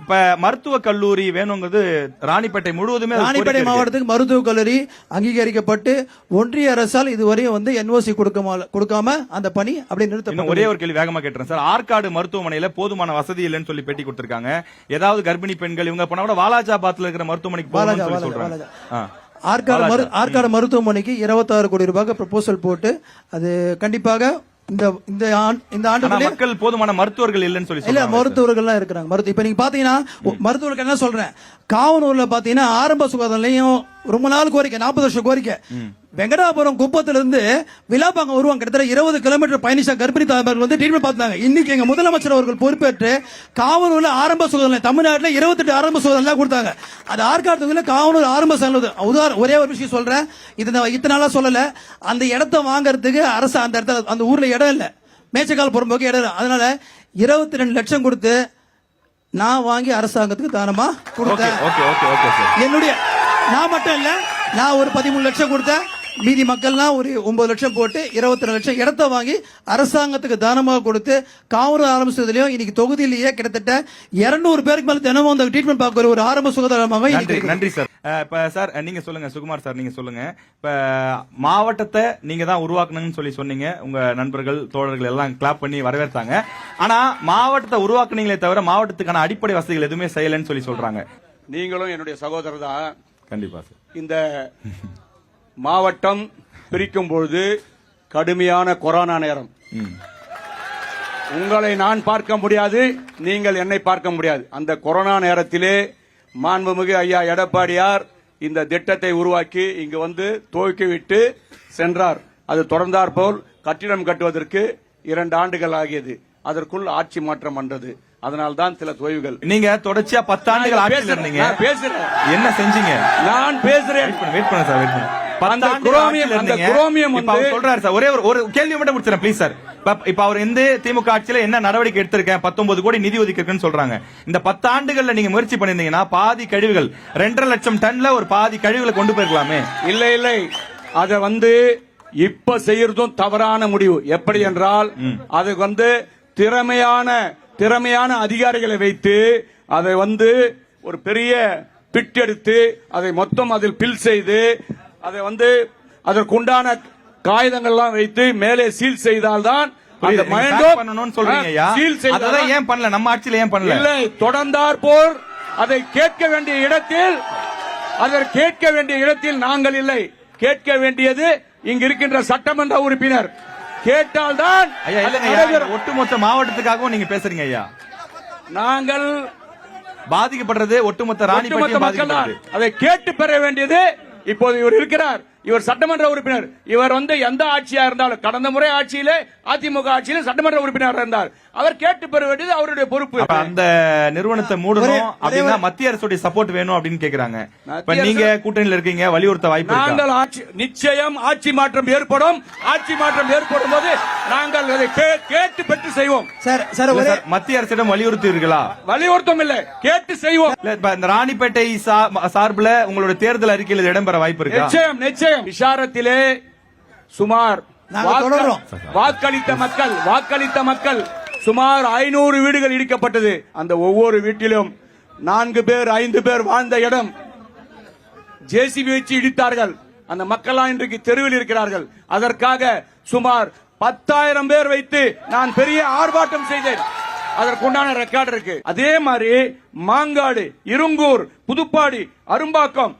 இப்ப மருத்துவ கல்லூரி வேணுங்கிறது ராணிப்பேட்டை முழுவதுமே ராணிப்பேட்டை மாவட்டத்துக்கு மருத்துவக் கல்லூரி அங்கீகரிக்கப்பட்டு ஒன்றிய அரசால் இதுவரையும் வந்து NOC கொடுக்காம அந்த பணி அப்படியே நிறுத்தப்படும். ஒரே ஒரு கேள்வி வேகமா கேட்டுறேன் சார். ஆற்காடு மருத்துவமனையில போதுமான வசதி இல்லைன்னு சொல்லி பேட்டி கொடுத்திருக்காங்க. ஏதாவது கர்ப்பிணி பெண்கள் இவங்க போனா கூட வாலாஜாபாத்ல இருக்கிற மருத்துவமனைக்கு போகணும்னு சொல்றாங்க. ஆற்காடு மருத்துவமனைக்கு 26 கோடி ரூபாய்க்கு ப்ரொபோசல் போட்டு அது கண்டிப்பாக இந்த ஆண்டு மக்கள் போதுமான மருத்துவர்கள் இல்லைன்னு சொல்லி இல்ல மருத்துவர்கள் இருக்கிறாங்க. இப்ப நீங்க பாத்தீங்கன்னா மருத்துவர்கள் என்ன சொல்றேன், காவனூர்ல பாத்தீங்கன்னா ஆரம்ப சுகாதார நிலையம் ரொம்ப நாள் கோரிக்கை, 40 வருஷம் கோரிக்கை. வெங்கடாபுரம் குப்பத்திலிருந்து விலாப்பாங்க வருவாங்க, கிட்டத்தட்ட 20 கிலோமீட்டர் பயணிச்சா கர்ப்பிணி தாய்மார்கள் வந்து ட்ரீட்மெண்ட் பார்த்தாங்க. இன்னைக்கு எங்க முதலமைச்சர் அவர்கள் பொறுப்பேற்று காவனூர்ல ஆரம்ப சுகாதார தமிழ்நாட்டில் 28 ஆரம்ப சுகாதாரம் தான் கொடுத்தாங்க. அது ஆற்காடு தொகுதியில காவனூர் ஆரம்ப சுகாதாரம். ஒரே ஒரு விஷயம் சொல்றேன், இத்தனை நாளா சொல்லல, அந்த இடத்தை வாங்கறதுக்கு அரசு அந்த இடத்துல அந்த ஊர்ல இடம் இல்ல, மேச்சக்கால் புறம்போக்கு இடம் இல்லை. அதனால 22 லட்சம் கொடுத்து நான் வாங்கி அரசாங்கத்துக்கு தானமா கொடுத்தேன். என்னுடைய நான் மட்டும் இல்ல, நான் ஒரு 13 லட்சம் கொடுத்தேன். மீதி மக்கள்லாம் ஒரு 9 லட்சம் போட்டு 22 லட்சம் இடத்தை வாங்கி அரசாங்கத்துக்கு தானமாக கொடுத்து காவனூர் ஆரம்பிச்சதுலயும் இன்னைக்கு தொகுதியிலேயே கிட்டத்தட்ட 200 பேருக்கு மேல தினமும் அந்த ட்ரீட்மெண்ட் பார்க்க ஒரு ஆரம்ப சுகாதாரமாக. நன்றி சார். இப்ப சார் நீங்க சொல்லுங்க, சுகுமார் சார் நீங்க சொல்லுங்க. இப்ப மாவட்டத்தை நீங்க தான் உருவாக்கணும்னு சொல்லி சொன்னீங்க. உங்க நண்பர்கள் தோழர்கள் எல்லாம் கிளாப் பண்ணி வரவேற்றாங்க. ஆனா மாவட்டத்தை உருவாக்குனீங்களே தவிர மாவட்டத்துக்கான அடிப்படை வசதிகள் எதுவுமே செய்யலன்னு சொல்லி சொல்றாங்க. நீங்களும் என்னுடைய சகோதரர் தான். கண்டிப்பா சார். இந்த மாவட்டம் பிரிக்கும் பொழுது கடுமையான கொரோனா நேரம். உங்களை நான் பார்க்க முடியாது, நீங்கள் என்னை பார்க்க முடியாது. அந்த கொரோனா நேரத்திலே மாண்புமிகு ஐயா எடப்பாடியார் இந்த திட்டத்தை உருவாக்கி இங்கு வந்து துவக்கிவிட்டு சென்றார். அது தொடர்ந்தார் போல் கட்டிடம் கட்டுவதற்கு 2 ஆண்டுகள் ஆகியது. அதற்குள் ஆட்சி மாற்றம் வந்தது. அதனால்தான் சில தொய்வுகள். நீங்க தொடர்ச்சியா 10 ஆண்டுகள் ஆட்சியில் இருந்தீங்க. பேசுறேன், என்ன செஞ்சீங்க? நான் பேசுறேன். வெயிட் பண்ண சார், வெயிட் பண்ண. அந்த குரோமியம் சொல்றாரு சார். ஒரே ஒரு கேள்வி மட்டும் முடிச்சிடறேன் ப்ளீஸ் சார். இப்ப அவர் இந்த திமுக ஆட்சியில என்ன நடவடிக்கை எடுத்திருக்கேன், 19 கோடி நிதி ஒதுக்கிருக்குன்னு சொல்றாங்க. இந்த 10 ஆண்டுகள்ல நீங்க முயற்சி பண்ணிருந்தீங்கன்னா பாதி கழிவுகள் 2.5 லட்சம் டன்ல ஒரு பாதி கழிவுகளை கொண்டு போயிருக்கலாமே. இல்லை அத இப்ப செய்யறதும் தவறான முடிவு. எப்படி என்றால் அது திறமையான அதிகாரிகளை வைத்து அதை ஒரு பெரிய பிட் எடுத்து அதை மொத்தம் அதில் பில் செய்து அதை அதற்குண்டான காகிதங்கள்லாம் வைத்து மேலே சீல் செய்தால்தான் பண்ணணும்னு சொல்றீங்க. ஏன் பண்ணல நம்ம ஆட்சியில? ஏன் பண்ணல? இல்லை, தொடர்ந்தார் போல் அதை கேட்க வேண்டிய இடத்தில் நாங்கள் இல்லை. கேட்க வேண்டியது இங்க இருக்கின்ற சட்டமன்ற உறுப்பினர். கேட்டால்தான் ஒட்டுமொத்த மாவட்டத்துக்காகவும் நீங்க பேசுறீங்க ஐயா. நாங்கள் பாதிக்கப்படுறது ஒட்டுமொத்த ராணிப்பேட்டை மக்கள் தான். அதை கேட்டு பெற வேண்டியது இப்போது இவர் இருக்கிறார். இவர் சட்டமன்ற உறுப்பினர். இவர் எந்த ஆட்சியா இருந்தாலும் கடந்த முறை ஆட்சியிலே அதிமுக ஆட்சியில சட்டமன்ற உறுப்பினர் இருந்தார். அவர் கேட்டு பெற வேண்டியது அவருடைய பொறுப்பு. அந்த நிறுவனத்தை மூடணும் அப்படின்னா மத்திய அரசுடைய சப்போர்ட் வேணும் அப்படின்னு கேக்குறாங்க. இப்ப நீங்க கூட்டணியில் இருக்கீங்க, வலியுறுத்த வாய்ப்பு இருக்கா? நாங்கள் நிச்சயம் ஆட்சி மாற்றம் ஏற்படும். ஆட்சி மாற்றம் ஏற்படும் போது நாங்கள் அதை கேட்டு பெற்று செய்வோம். மத்திய அரசிடம் வலியுறுத்தீர்களா? வலியுறுத்தம் இல்லை, கேட்டு செய்வோம். இந்த ராணிப்பேட்டை சார்பில் உங்களுடைய தேர்தல் அறிக்கையில் இடம்பெற வாய்ப்பு இருக்கா? நிச்சயம் நிச்சயம். விசாரத்திலே சுமார் வாக்களித்த மக்கள் சுமார் 500 வீடுகள் இடிக்கப்பட்டது. அந்த ஒவ்வொரு வீட்டிலும் 4 பேர் 5 பேர் வாழ்ந்த இடம் ஜேசிபி வச்சு இடித்தார்கள். அந்த மக்கள் இன்றைக்கு தெருவில் இருக்கிறார்கள். அதற்காக சுமார் 10,000 பேர் வைத்து நான் பெரிய ஆர்ப்பாட்டம் செய்தேன். அதற்குண்டான ரெக்கார்டு இருக்கு. அதே மாதிரி மாங்காடு, இருங்கூர், புதுப்பாடி, அரும்பாக்கம்,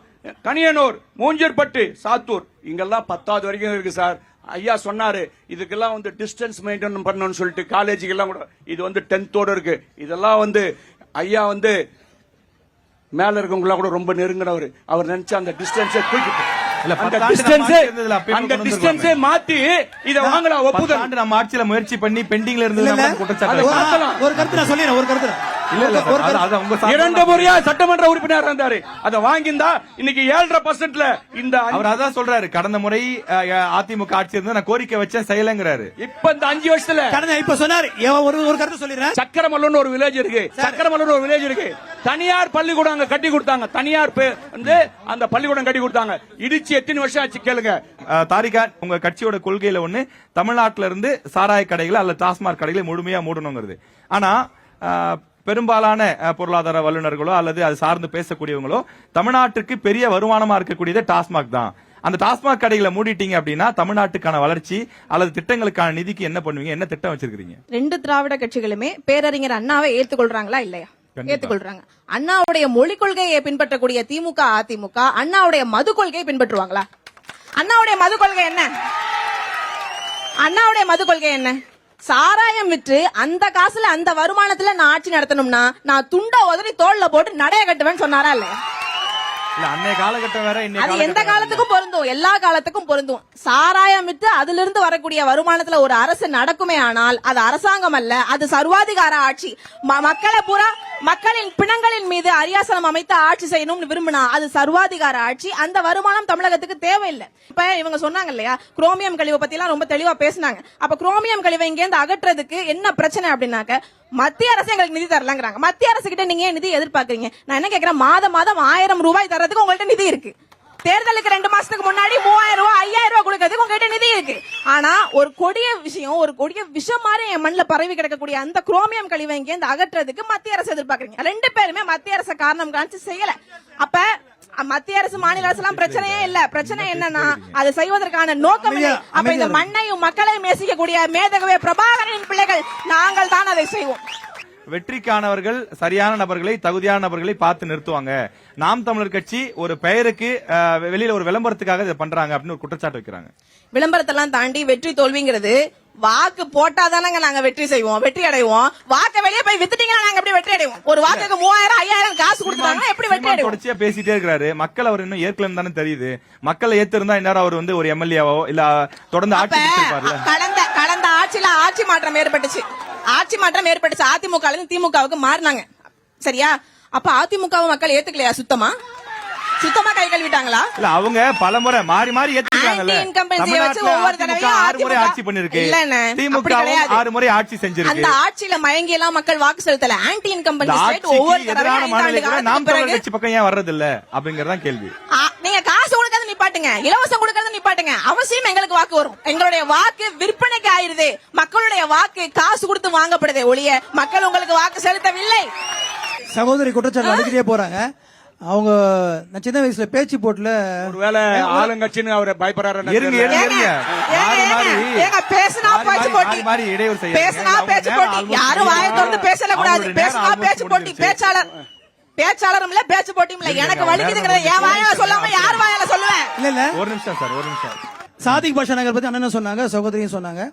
கனியனூர், மூஞ்சற்பட்டு, சாத்தூர் இங்கெல்லாம் 10வது வரைக்கும் இருக்கு சார். ஐயா சொன்னாரு இதுக்கெல்லாம் டிஸ்டன்ஸ் மெயின்டைன் பண்ணணும்னு சொல்லிட்டு காலேஜுக்கு எல்லாம் கூட இது 10th இருக்கு. இதெல்லாம் ஐயா மேல இருக்கவங்கள கூட ரொம்ப நெருங்கினவர். அவர் நினைச்சா அந்த டிஸ்டன்ஸை தூக்கிட்டு மாத்தி இதை வாங்கலாம். ஒப்புதல் நம்ம ஆட்சியில முயற்சி பண்ணி பெண்டிங்ல இருந்து ஒரு கருத்து நான் சொல்லிடுறேன். ஒரு கருத்து 2 முறையா சட்டமன்ற உறுப்பினர் இருந்தாரு. அதை வாங்கியிருந்தா இன்னைக்கு 7.5%ல இந்த அவர் அதான் சொல்றாரு. கடந்த முறை அதிமுக ஆட்சி இருந்து நான் கோரிக்கை வச்சேன் செய்யலங்கிறாரு. இப்ப இந்த 5 வருஷத்துல இப்ப சொன்னாரு. ஒரு கருத்து சொல்லிடுறேன். சக்கரமல்லூர்னு ஒரு வில்லேஜ் இருக்கு. தனியார் பள்ளிக்கூடம் அங்க கட்டி கொடுத்தாங்க. தனியார் அந்த பள்ளிக்கூடம் கட்டி கொடுத்தாங்க. இடிச்சு எத்தனை வருஷம் ஆச்சு கேளுங்க. தாரிகா, உங்க கட்சியோட கொள்கையில தமிழ்நாட்டில இருந்து சாராய கடைகளை அல்ல டாஸ்மாக் கடைகளை முழுமையா மூடணுங்கிறது. ஆனா பெரும்பாலான பொருளாதார வல்லுநர்களோ அல்லது அது சார்ந்து பேசக்கூடியவங்களோ தமிழ்நாட்டுக்கு பெரிய வருமானமா இருக்கக்கூடியது டாஸ்மாக் தான். அந்த டாஸ்மாக் கடைகளை மூடிட்டீங்க அப்படின்னா தமிழ்நாட்டுக்கான வளர்ச்சி அல்லது திட்டங்களுக்கான நிதிக்கு என்ன பண்ணுவீங்க? என்ன திட்டம் வச்சிருக்கீங்க? 2 திராவிட கட்சிகளுமே பேரறிஞர் அண்ணாவை ஏத்துக்கொள்றாங்களா இல்லையா? ஏத்துக்கொள்றாங்க. அண்ணாவுடைய மொழிக் கொள்கையை பின்பற்றக்கூடிய திமுக, அதிமுக அண்ணாவுடைய மது கொள்கையை பின்பற்றுவாங்களா? அண்ணாவுடைய மது கொள்கை என்ன? அண்ணாவுடைய மது கொள்கை என்ன? சாராயம் விற்று அந்த காசுல அந்த வருமானத்துல நான் ஆட்சி நடத்தணும்னா நான் துண்டை உதறி தோல்ல போட்டு நடைய கட்டுவேன்னு சொன்னாரா இல்லையா? அன்னைய காலகட்டம் வேற, அது எந்த காலத்துக்கும் பொருந்தும், எல்லா காலத்துக்கும் பொருந்தும். சாராயம் விட்டு அதுல இருந்து வரக்கூடிய வருமானத்துல ஒரு அரசு நடக்குமே ஆனால் அது அரசாங்கம் அல்ல, அது சர்வாதிகார ஆட்சி. மக்களை பூரா மக்களின் பிணங்களின் மீது அரியாசனம் அமைத்து ஆட்சி செய்யணும்னு விரும்பினா அது சர்வாதிகார ஆட்சி. அந்த வருமானம் தமிழகத்துக்கு தேவையில்லை. இப்ப இவங்க சொன்னாங்க இல்லையா, குரோமியம் கழிவை பத்தி எல்லாம் ரொம்ப தெளிவா பேசினாங்க. அப்ப குரோமியம் கழிவை இங்க இருந்து அகற்றுறதுக்கு என்ன பிரச்சனை அப்படின்னாக்க மத்திய அரசு எங்களுக்கு நிதி தரலங்கிறாங்க. மத்திய அரசு கிட்ட நீங்க நிதி எதிர்பார்க்கறீங்க? நான் என்ன கேக்குறேன், மாதம் 1000 ரூபாய் தரதுக்கு உங்கள்ட்ட நிதி இருக்கு. தேர்தலுக்கு 2 மாசத்துக்கு முன்னாடி 3000 ரூபாய் 5000 ரூபாய் கொடுக்கறதுக்கு உங்ககிட்ட நிதி இருக்கு. ஆனா ஒரு கொடிய விஷம் மாதிரி என் மண்ணில பரவி கிடக்கக்கூடிய அந்த குரோமியம் கழிவை இங்க இருந்து அகற்றுறதுக்கு மத்திய அரசு எதிர்பார்க்கறீங்க. 2 பேருமே மத்திய அரசு காரணம் காமிச்சு செய்யல. அப்ப மத்திய அரசு மாநில அரசு எல்லாம் பிரச்சனையே இல்ல. பிரச்சனை என்னன்னா அதை செய்வதற்கான நோக்கம் இல்லை. அப்ப இந்த மண்ணையும் மக்களையும் நேசிக்கக்கூடிய மேதகவே பிரபாகரனின் பிள்ளைகள் நாங்கள் தான் அதை செய்வோம். வெற்றிக்கானவர்கள் சரியான நபர்களை, தகுதியான நபர்களை பார்த்து நிறுத்துவாங்க. நாம் தமிழர் கட்சி ஒரு பெயருக்கு வெளியில ஒரு விளம்பரத்துக்காக இதை பண்றாங்க அப்படின்னு ஒரு குற்றச்சாட்டு வைக்கிறாங்க. விளம்பரத்தெல்லாம் தாண்டி வெற்றி தோல்விங்கிறது வாக்கு போட்டாதானங்க நாங்க வெற்றி செய்வோம், வெற்றி அடைவோம். வாக்கு வெளியே போய் வித்துட்டீங்கன்னா நாங்க எப்படி வெற்றி அடைவோம்? ஒரு வாக்குக்கு 3000 5000 காசு கொடுத்தாங்கன்னா எப்படி வெற்றி அடைவோம்? தொடர்ச்சியா பேசிட்டே இருக்காரு. மக்கள் அவர் இன்னும் ஏற்கலாம் தானே தெரியுது. மக்களை ஏத்திருந்தா இந்நேரம் அவர் ஒரு எம்எல்ஏவோ இல்ல தொடர்ந்து ஆட்சி கடந்த ஆட்சியில ஆட்சி மாற்றம் ஏற்பட்டுச்சு. அதிமுக திமுகவுக்கு மாறினாங்க. சரியா? அப்ப அதிமுக மக்கள் ஏத்துக்கலையா? சுத்தமா சுத்தமா கை கழுவிட்டாங்களா? இல்ல அவங்க பலமுறை மாறி மாறி ஏத்துறாங்கல்ல. ஆன்டி இன்கம்பன்சியை வச்சு ஒவ்வொரு தடவையும் 6 முறை ஆட்சி பண்ணிருக்கு. இல்லண்ணே, திமுக 6 முறை ஆட்சி செஞ்சிருக்கு. அந்த ஆட்சியில மயங்கி எல்லாம் மக்கள் வாக்கு செலுத்தல. ஆன்டி இன்கம்பன்சி ஸ்டேட் ஒவ்வொரு தடவையும் 5 ஆண்டுகளுக்கு நாம் தமிழர் கட்சி பக்கம் ஏன் வர்றது இல்ல அப்படிங்கறதான் கேள்வி. நீங்க காசு கொடுக்கறது நிப்பாட்டுங்க, இலவசம் கொடுக்கறது நிப்பாட்டுங்க. அவசியம் எங்களுக்கு வாக்கு வரும். எங்களுடைய வாக்கு விற்பனைக்கு ஆயிருது. மக்களுடைய வாக்கு காசு கொடுத்து வாங்கப்படுதே ஒழிய மக்கள் உங்களுக்கு வாக்கு செலுத்தவில்லை. சகோதரி குற்றச்சாட்டு அடிக்கிட்டே போறாங்க. அவங்க நான் சின்ன வயசுல பேச்சு போட்டுல ஒருவேளை ஆளுங்கட்சின்னு அவரை பயப்படுறாரு. பேசினா பேச்சு போட்டி, பேசினா பேச்சு போட்டி, யாரும் வாயை திறந்து பேசல கூடாது. பேசினா பேச்சு போட்டி, பேச்சாளரும் இல்ல பேச்சு போட்டியும் இல்ல. எனக்கு வலிக்குதுங்கிறத என் வாயால சொல்லாம யார் வாயால சொல்லுவேன்? இல்ல ஒரு நிமிஷம் சார், ஒரு நிமிஷம். சாதிக் பாஷா நகர் பத்தி அண்ணன் சொன்னாங்க, சகோதரியும் சொன்னாங்க.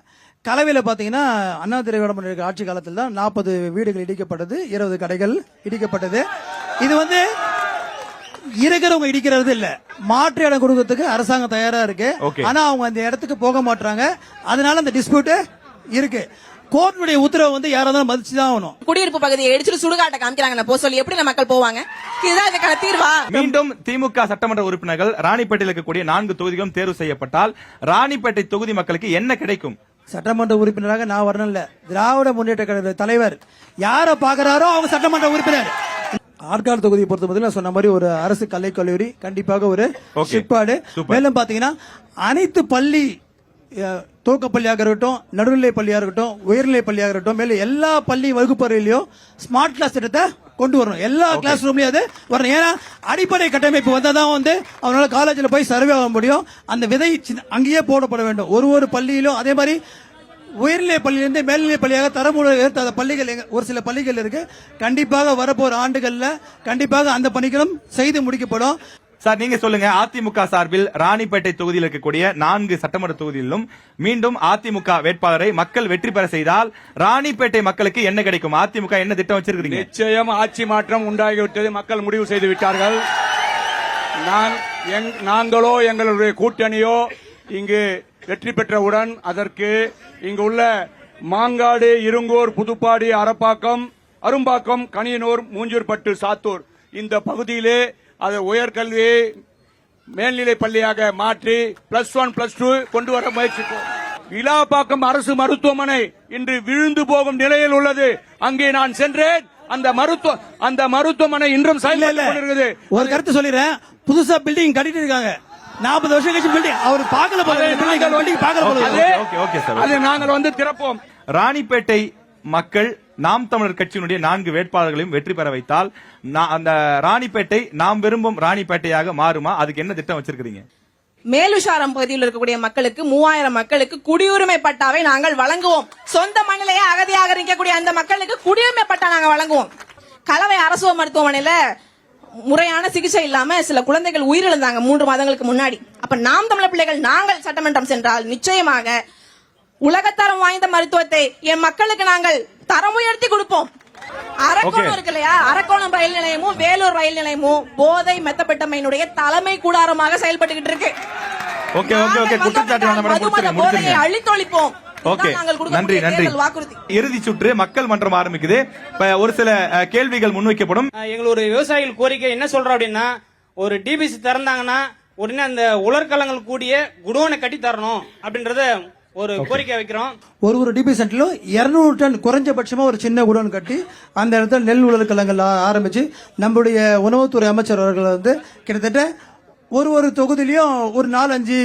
கலவையில பாத்தீங்கன்னா அண்ணா திராவிட முன்னேற்ற ஆட்சி காலத்தில் தான் 40 வீடுகள் இடிக்கப்பட்டது, 20 கடைகள் இடிக்கப்பட்டது. இது வந்து இருக்கிறவங்க இடிக்கிறது இல்ல, மாற்று இடம் கொடுக்கறதுக்கு அரசாங்கம் தயாரா இருக்கு. ஆனா அவங்க அந்த இடத்துக்கு போக மாட்டாங்க. அதனால அந்த டிஸ்பியூட் இருக்கு. கோர்ட்டுடைய உத்தரவு வந்து யாராவது மதிச்சுதான் ஆகணும். குடியிருப்பு பகுதியை இடிச்சுட்டு சுடுகாட்டை காமிக்கிறாங்க போ சொல்லி எப்படி மக்கள் போவாங்க? இதுதான் இதுக்கான தீர்வா? மீண்டும் திமுக சட்டமன்ற உறுப்பினர்கள் ராணிப்பேட்டையில் இருக்கக்கூடிய 4 தொகுதிகளும் தேர்வு செய்யப்பட்டால் ராணிப்பேட்டை தொகுதி மக்களுக்கு என்ன கிடைக்கும்? சட்டமன்ற உறுப்பினராக நான் வரணும்ல, திராவிட முன்னேற்ற கழக தலைவர் யார பாக்குறாரோ அவங்க சட்டமன்ற உறுப்பினர். ஆற்காடு தொகுதியை பொறுத்த முதல்ல சொன்ன மாதிரி ஒரு அரசு கலைக்கல்லூரி, கண்டிப்பாக ஒரு சிற்பாடு. மேலும் பாத்தீங்கன்னா அனைத்து பள்ளி, துவக்க பள்ளியாக இருக்கட்டும், நடுநிலை பள்ளியாக இருக்கட்டும், உயர்நிலை பள்ளியாக இருக்கட்டும், மேலும் எல்லா பள்ளி வகுப்பறையிலையும் ஸ்மார்ட் கிளாஸ் திட்டத்தை கொண்டு வரணும். எல்லா கிளாஸ் ரூம்லயும் அது வரணும். ஏன்னா அடிப்படை கட்டமைப்பு வந்தாதான் வந்து அவனால காலேஜில் போய் சர்வே ஆக முடியும். அந்த விதை அங்கேயே போடப்பட வேண்டும். ஒரு பள்ளியிலும் அதே மாதிரி உயர்நிலை பள்ளியிலிருந்து மேல்நிலை பள்ளியாக தரமுறை ஏற்ற பள்ளிகள் ஒரு சில பள்ளிகள் இருக்கு. கண்டிப்பாக வரப்போற ஆண்டுகள்ல கண்டிப்பாக அந்த பணிகளும் செய்து முடிக்கப்படும். சார் நீங்க சொல்லுங்க, அதிமுக சார்பில் ராணிப்பேட்டை தொகுதியில் இருக்கக்கூடிய 4 சட்டமன்ற தொகுதியிலும் மீண்டும் அதிமுக வேட்பாளரை மக்கள் வெற்றி பெற செய்தால் ராணிப்பேட்டை மக்களுக்கு என்ன கிடைக்கும்? அதிமுக என்ன திட்டம் வச்சிருக்கீங்க? நிச்சயம் ஆட்சி மாற்றம் உண்டாகிவிட்டது. மக்கள் முடிவு செய்து விட்டார்கள். நாங்களோ எங்களுடைய கூட்டணியோ இங்கு வெற்றி பெற்றவுடன் அதற்கு இங்கு உள்ள மாங்காடு, இருங்கூர், புதுப்பாடி, அரப்பாக்கம், அரும்பாக்கம், கனியனூர், மூஞ்சூர்பட்டு, சாத்தூர் இந்த பகுதியிலே அதை உயர்கல்வியை மேல்நிலை பள்ளியாக மாற்றி +1 +2 கொண்டு வர முயற்சிப்போம். விழாப்பாக்கம் அரசு மருத்துவமனை இன்று விழுந்து போகும் நிலையில் உள்ளது. அங்கே நான் சென்றேன். அந்த மருத்துவமனை இன்றும் செயல்படுகிறது. ஒரு கருத்து சொல்லிடுறேன். புதுசா பில்டிங் கட்டிட்டு இருக்காங்க. 40 வருஷம் கழிச்சு பில்டிங் அவர் பார்க்கல போல. நாங்கள் வந்து திறப்போம். ராணிப்பேட்டை மக்கள் நாம் தமிழர் கட்சியினுடைய 4 வேட்பாளர்களையும் வெற்றி பெற வைத்தால் அந்த ராணிப்பேட்டை நாம் விரும்பும் ராணிப்பேட்டையாக மாறுமா? அதுக்கு என்ன திட்டம் வச்சிருக்கீங்க? மேலுஷாரம் பகுதியில் இருக்கக்கூடிய மக்களுக்கு 3000 மக்களுக்கு குடியுரிமை பட்டாவை நாங்கள் வழங்குவோம். சொந்த மண்ணிலேயே அகதியாக இருக்கக்கூடிய அந்த மக்களுக்கு குடியுரிமை பட்டா நாங்கள் வழங்குவோம். கலவை அரசு மருத்துவமனையில முறையான சிகிச்சை இல்லாம சில குழந்தைகள் உயிரிழந்தாங்க 3 மாதங்களுக்கு முன்னாடி. அப்ப நாம் தமிழர் பிள்ளைகள் நாங்கள் சட்டமன்றம் சென்றால் நிச்சயமாக உலகத்தரம் வாய்ந்த மருத்துவத்தை என் மக்களுக்கு நாங்கள் தரம் உயர்த்தி கொடுப்போம். அரக்கோணம் இருக்கு இல்லையா, அரக்கோணம் ரயில் நிலையமும் வேலூர் ரயில் நிலையமும் போதை மெத்தப்பட்டமையினுடைய தலைமை கூடாரமாக செயல்பட்டுக்கிட்டு இருக்கு. போதையை அழித்தொழிப்போம். நன்றி நன்றி. இறுதி சுற்று மக்கள் மன்றம் ஆரம்பிக்குது. ஒரு சில கேள்விகள் முன்வைக்கப்படும். எங்களுடைய விவசாயிகள் கோரிக்கை என்ன சொல்றோம் அப்படின்னா, ஒரு டிபிசி திறந்தாங்கன்னா உடனே அந்த உலர்களங்கள் கூடிய குடோனை கட்டி தரணும் அப்படின்றத ஒரு கோரிக்கை வைக்கிறோம். ஒரு டிபி சென்டர்ல 200 டன் குறைஞ்சபட்சமா ஒரு சின்ன குடோன் கட்டி அந்த இடத்துல நெல் உலர்களங்கள் ஆரம்பிச்சு நம்முடைய உணவுத்துறை அமைச்சர் அவர்கள் வந்து கிட்டத்தட்ட ஒரு தொகுதியிலையும் ஒரு 4-5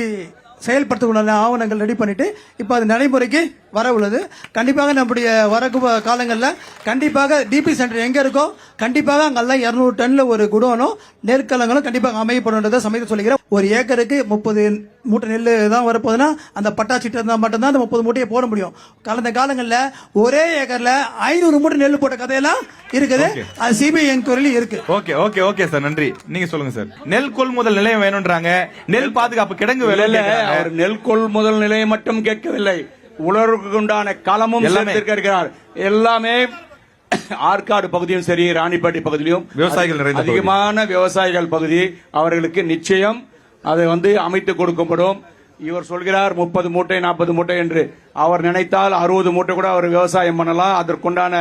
செயல்படுத்தக்கூடிய ஆவணங்கள் ரெடி பண்ணிட்டு இப்ப அது நடைமுறைக்கு வர உள்ளது. கண்டிப்பாக நம்முடைய வரகு காலங்களில் கண்டிப்பாக டிபி சென்டர் எங்க இருக்கோ கண்டிப்பாக அங்கெல்லாம் 200 டன்ல ஒரு குடோனும் நெற்கலங்களும் கண்டிப்பாக அமையப்படும் சமயத்தை சொல்லிக்கிறேன். ஒரு ஏக்கருக்கு 30 மூட்டை நெல் தான் வரப்போகுதுன்னா அந்த பட்டாச்சிட்டு இருந்தால் மட்டும்தான் அந்த 30 மூட்டையை போட முடியும். கடந்த காலங்களில் ஒரே ஏக்கர்ல 500 மூட்டை நெல் போட்ட கதையெல்லாம் இருக்குது. அது சிபிஐ என்கொயரியில் இருக்கு. ஓகே சார், நன்றி. நீங்க சொல்லுங்க சார். நெல் கொள்முதல் நிலையம் வேணும்ன்றாங்க, நெல் பாதுகாப்பு கிடங்கு வேலை. நெல் கொள்முதல் நிலையம் மட்டும் கேட்கவில்லை, உலருக்கு உண்டான களமும் சேர்த்திருக்கிறார். எல்லாமே ஆற்காடு பகுதியும் சரி, ராணிப்பேட்டை பகுதியிலும் விவசாயிகள் அதிகமான விவசாயிகள் பகுதி, அவர்களுக்கு நிச்சயம் அதை வந்து அமைத்து கொடுக்கப்படும். இவர் சொல்கிறார் 30 மூட்டை 40 மூட்டை என்று. அவர் நினைத்தால் 60 மூட்டை கூட அவர் விவசாயம் பண்ணலாம். அதற்குண்டான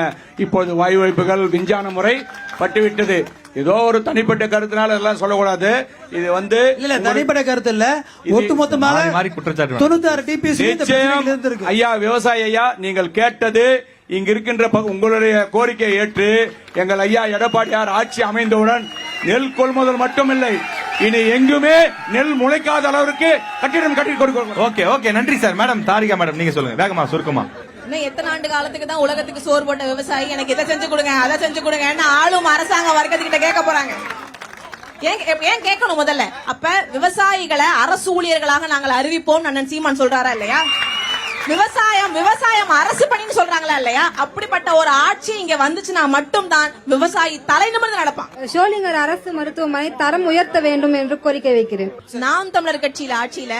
இப்போது வாய்ப்புகள் விஞ்ஞான முறை பட்டுவிட்டது. ஏதோ ஒரு தனிப்பட்ட கருத்தினால எல்லாம் சொல்லக்கூடாது. இது வந்து இல்ல தனிப்பட்ட கருத்து இல்ல, ஒட்டுமொத்தமாக 96 டிபிஎஸ் ஐயா விவசாய ஐயா, நீங்கள் கேட்டது இங்க இருக்கின்ற உங்களுடைய கோரிக்கையை ஏற்று எங்கள் ஐயா எடப்பாடியார் ஆட்சி அமைந்தவுடன் நெல் கொள்முதல் மட்டுமில்லை, இனி எங்குமே நெல் முளைக்காத அளவிற்கு கட்டிடம் கட்டி கொடுக்கிறோம். ஓகே ஓகே, நன்றி சார். மேடம் தாரிகா மேடம், நீங்க சொல்லுங்க வேகமா சுருக்கமா. இன்னும் எத்தனை ஆண்டு காலத்துக்கு தான் உலகத்துக்கு சோறு போட்ட விவசாயி எனக்கு இதை செஞ்சு கொடுங்க அதை செஞ்சு கொடுங்கன்னு ஆளும் அரசாங்க வர்க்கத்துக்கிட்ட கேட்க போறாங்க? ஏன் கேட்கணும் முதல்ல? அப்ப விவசாயிகளை அரசு ஊழியர்களாக நாங்கள் அறிவிப்போம் அண்ணன் சீமான் சொல்றாரா இல்லையா? விவசாயம் அரசு பணின்னு சொல்றாங்களா இல்லையா? அப்படிப்பட்ட ஒரு ஆட்சி இங்க வந்துச்சுன்னா மட்டும்தான் விவசாயி தலை நிமிர்ந்து நடப்பான். ஷோலிங்கர் அரசு மருத்துவமனை தரம் உயர்த்த வேண்டும் என்று கோரிக்கை வைக்கிறேன். நாம் தமிழர் கட்சியில ஆட்சியில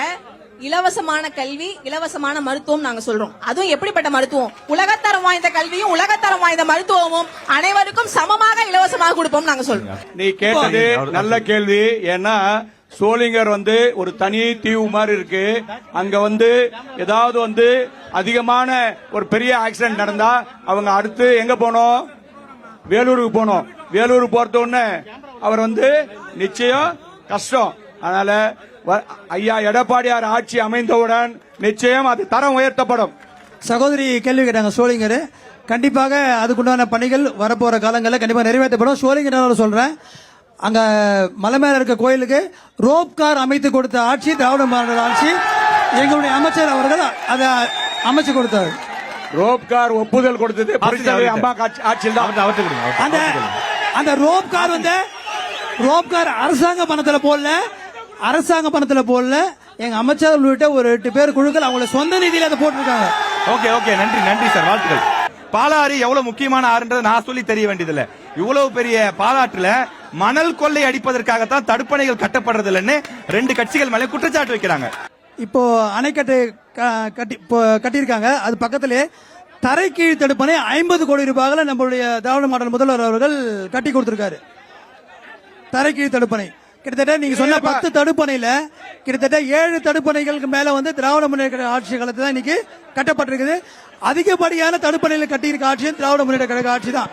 இலவசமான கல்வி, இலவசமான மருத்துவம் நாங்க சொல்றோம். அதுவும் எப்படிப்பட்ட மருத்துவம்? உலகத்தரம் வாய்ந்த கல்வியும் உலகத்தரம் வாய்ந்த மருத்துவமும் அனைவருக்கும் சமமாக இலவசமாக கொடுப்போம் நாங்க சொல்றோம். நீ கேட்டது நல்ல கேள்வி. ஏன்னா சோளிங்கர் வந்து ஒரு தனி தீவு மாதிரி இருக்கு. அங்க வந்து ஏதாவது வந்து அதிகமான ஒரு பெரிய ஆக்சிடென்ட் நடந்தா அவங்க அடுத்து எங்க போனோம்? வேலூருக்கு போனோம். வேலூருக்கு போறது உடனே அவர் வந்து நிச்சயம் கஷ்டம். அதனால ஐயா எடப்பாடியார் ஆட்சி அமைந்தவுடன் நிச்சயம் அது தரம் உயர்த்தப்படும். சகோதரி கேள்வி கேட்டாங்க சோளிங்கர். கண்டிப்பாக அதுக்குண்டான பணிகள் வரப்போற காலங்களில் கண்டிப்பாக நிறைவேற்றப்படும். சோளிங்கர் சொல்றேன், அங்க மலை மேல இருக்க கோயிலுக்கு ரோப் கார் அமைத்து கொடுத்த ஆட்சி திராவிட மாடல் ஆட்சி. எங்களுடைய அமைச்சர் அவர்கள் அதை அமைச்சு கொடுத்தார். ரோப் கார் ஒப்புதல் கொடுத்தது ஆட்சியில் தான். அந்த ரோப் கார் வந்து ரோப் கார் அரசாங்க பணத்துல போடல, எங்க அமைச்சர் உள்ளிட்ட ஒரு 8 பேர் குழுக்கள் அவங்கள சொந்த நிதியில அதை போட்டிருக்காங்க. ஓகே ஓகே, நன்றி சார், வாழ்த்துக்கள். பாலாறு எவ்வளவு முக்கியமான ஆறுன்றது நான் சொல்லி தெரிய வேண்டியதில்லை. இவ்வளவு பெரிய பாலாற்றுல மணல் கொள்ளை அடிப்பதற்காகத்தான் தடுப்பணைகள் கட்டப்படுறது இல்லைன்னு 2 கட்சிகள் மேல குற்றச்சாட்டு வைக்கிறாங்க. இப்போ அணைக்கட்டு கட்டியிருக்காங்க. அது பக்கத்திலே தரைக்கீழ் தடுப்பணை 50 கோடி ரூபாய்ல நம்மளுடைய திராவிட மாடல் முதல்வர் அவர்கள் கட்டி கொடுத்திருக்காரு. தரைக்கீழ் தடுப்பணை கிட்டத்தட்ட நீங்க சொன்ன 10 தடுப்பணையில கிட்டத்தட்ட 7 தடுப்பணைகளுக்கு மேல வந்து திராவிட முன்னேற்ற ஆட்சி காலத்துல தான் இன்னைக்கு கட்டப்பட்டிருக்குது. அதிகப்படியான தடுப்பணையில கட்டியிருக்க ஆட்சியும் திராவிட முன்னேற்ற கழக ஆட்சி தான்.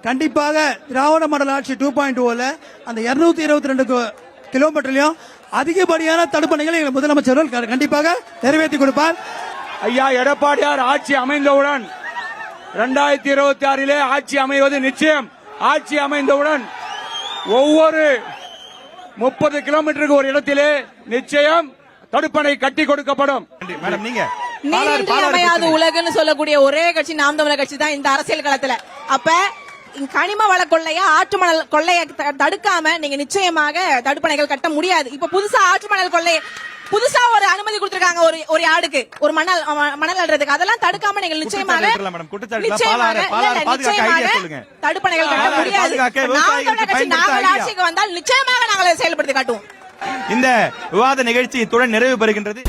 கண்டிப்பாக திராவிட மாடல் ஆட்சி 2.0ல அந்த 222 கிலோமீட்டர்லயும் அதிகப்படியான தடுப்பணைகளை முதலமைச்சர்கள் கண்டிப்பாக நிறைவேற்றி கொடுப்பார். ஐயா எடப்பாடியார் ஆட்சி அமைந்தவுடன் 2026 ஆட்சி அமைவது நிச்சயம். ஆட்சி அமைந்தவுடன் ஒவ்வொரு 30 கிலோமீட்டருக்கு ஒரு இடத்திலே நிச்சயம் தடுப்பணை கட்டி கொடுக்கப்படும். மேடம், நீங்க நீரின்றி அமையாது உலகுன்னு சொல்லக்கூடிய ஒரே கட்சி நாம் தமிழர் கட்சி தான் இந்த அரசியல் களத்துல. அப்ப கனிம வள கொள்ளையா ஆற்று மணல் கொள்ளையை தடுக்காம நீங்க நிச்சயமாக தடுப்பணைகள் கட்ட முடியாது. இப்ப புதுசா ஆற்று மணல் கொள்ளை புதுசா ஒரு அனுமதி கொடுத்திருக்காங்க ஒரு ஆடுக்கு ஒரு மணல் அள்ளுறதுக்கு. அதெல்லாம் தடுக்காம நீங்கள் நிச்சயமாக தடுப்பணைகள் கட்ட முடியாது. நாங்கள் ஆட்சிக்கு வந்தால் நிச்சயமாக நாங்கள் செயல்படுத்தி காட்டுவோம். இந்த விவாத நிகழ்ச்சி இத்துடன் நிறைவு பெறுகின்றது.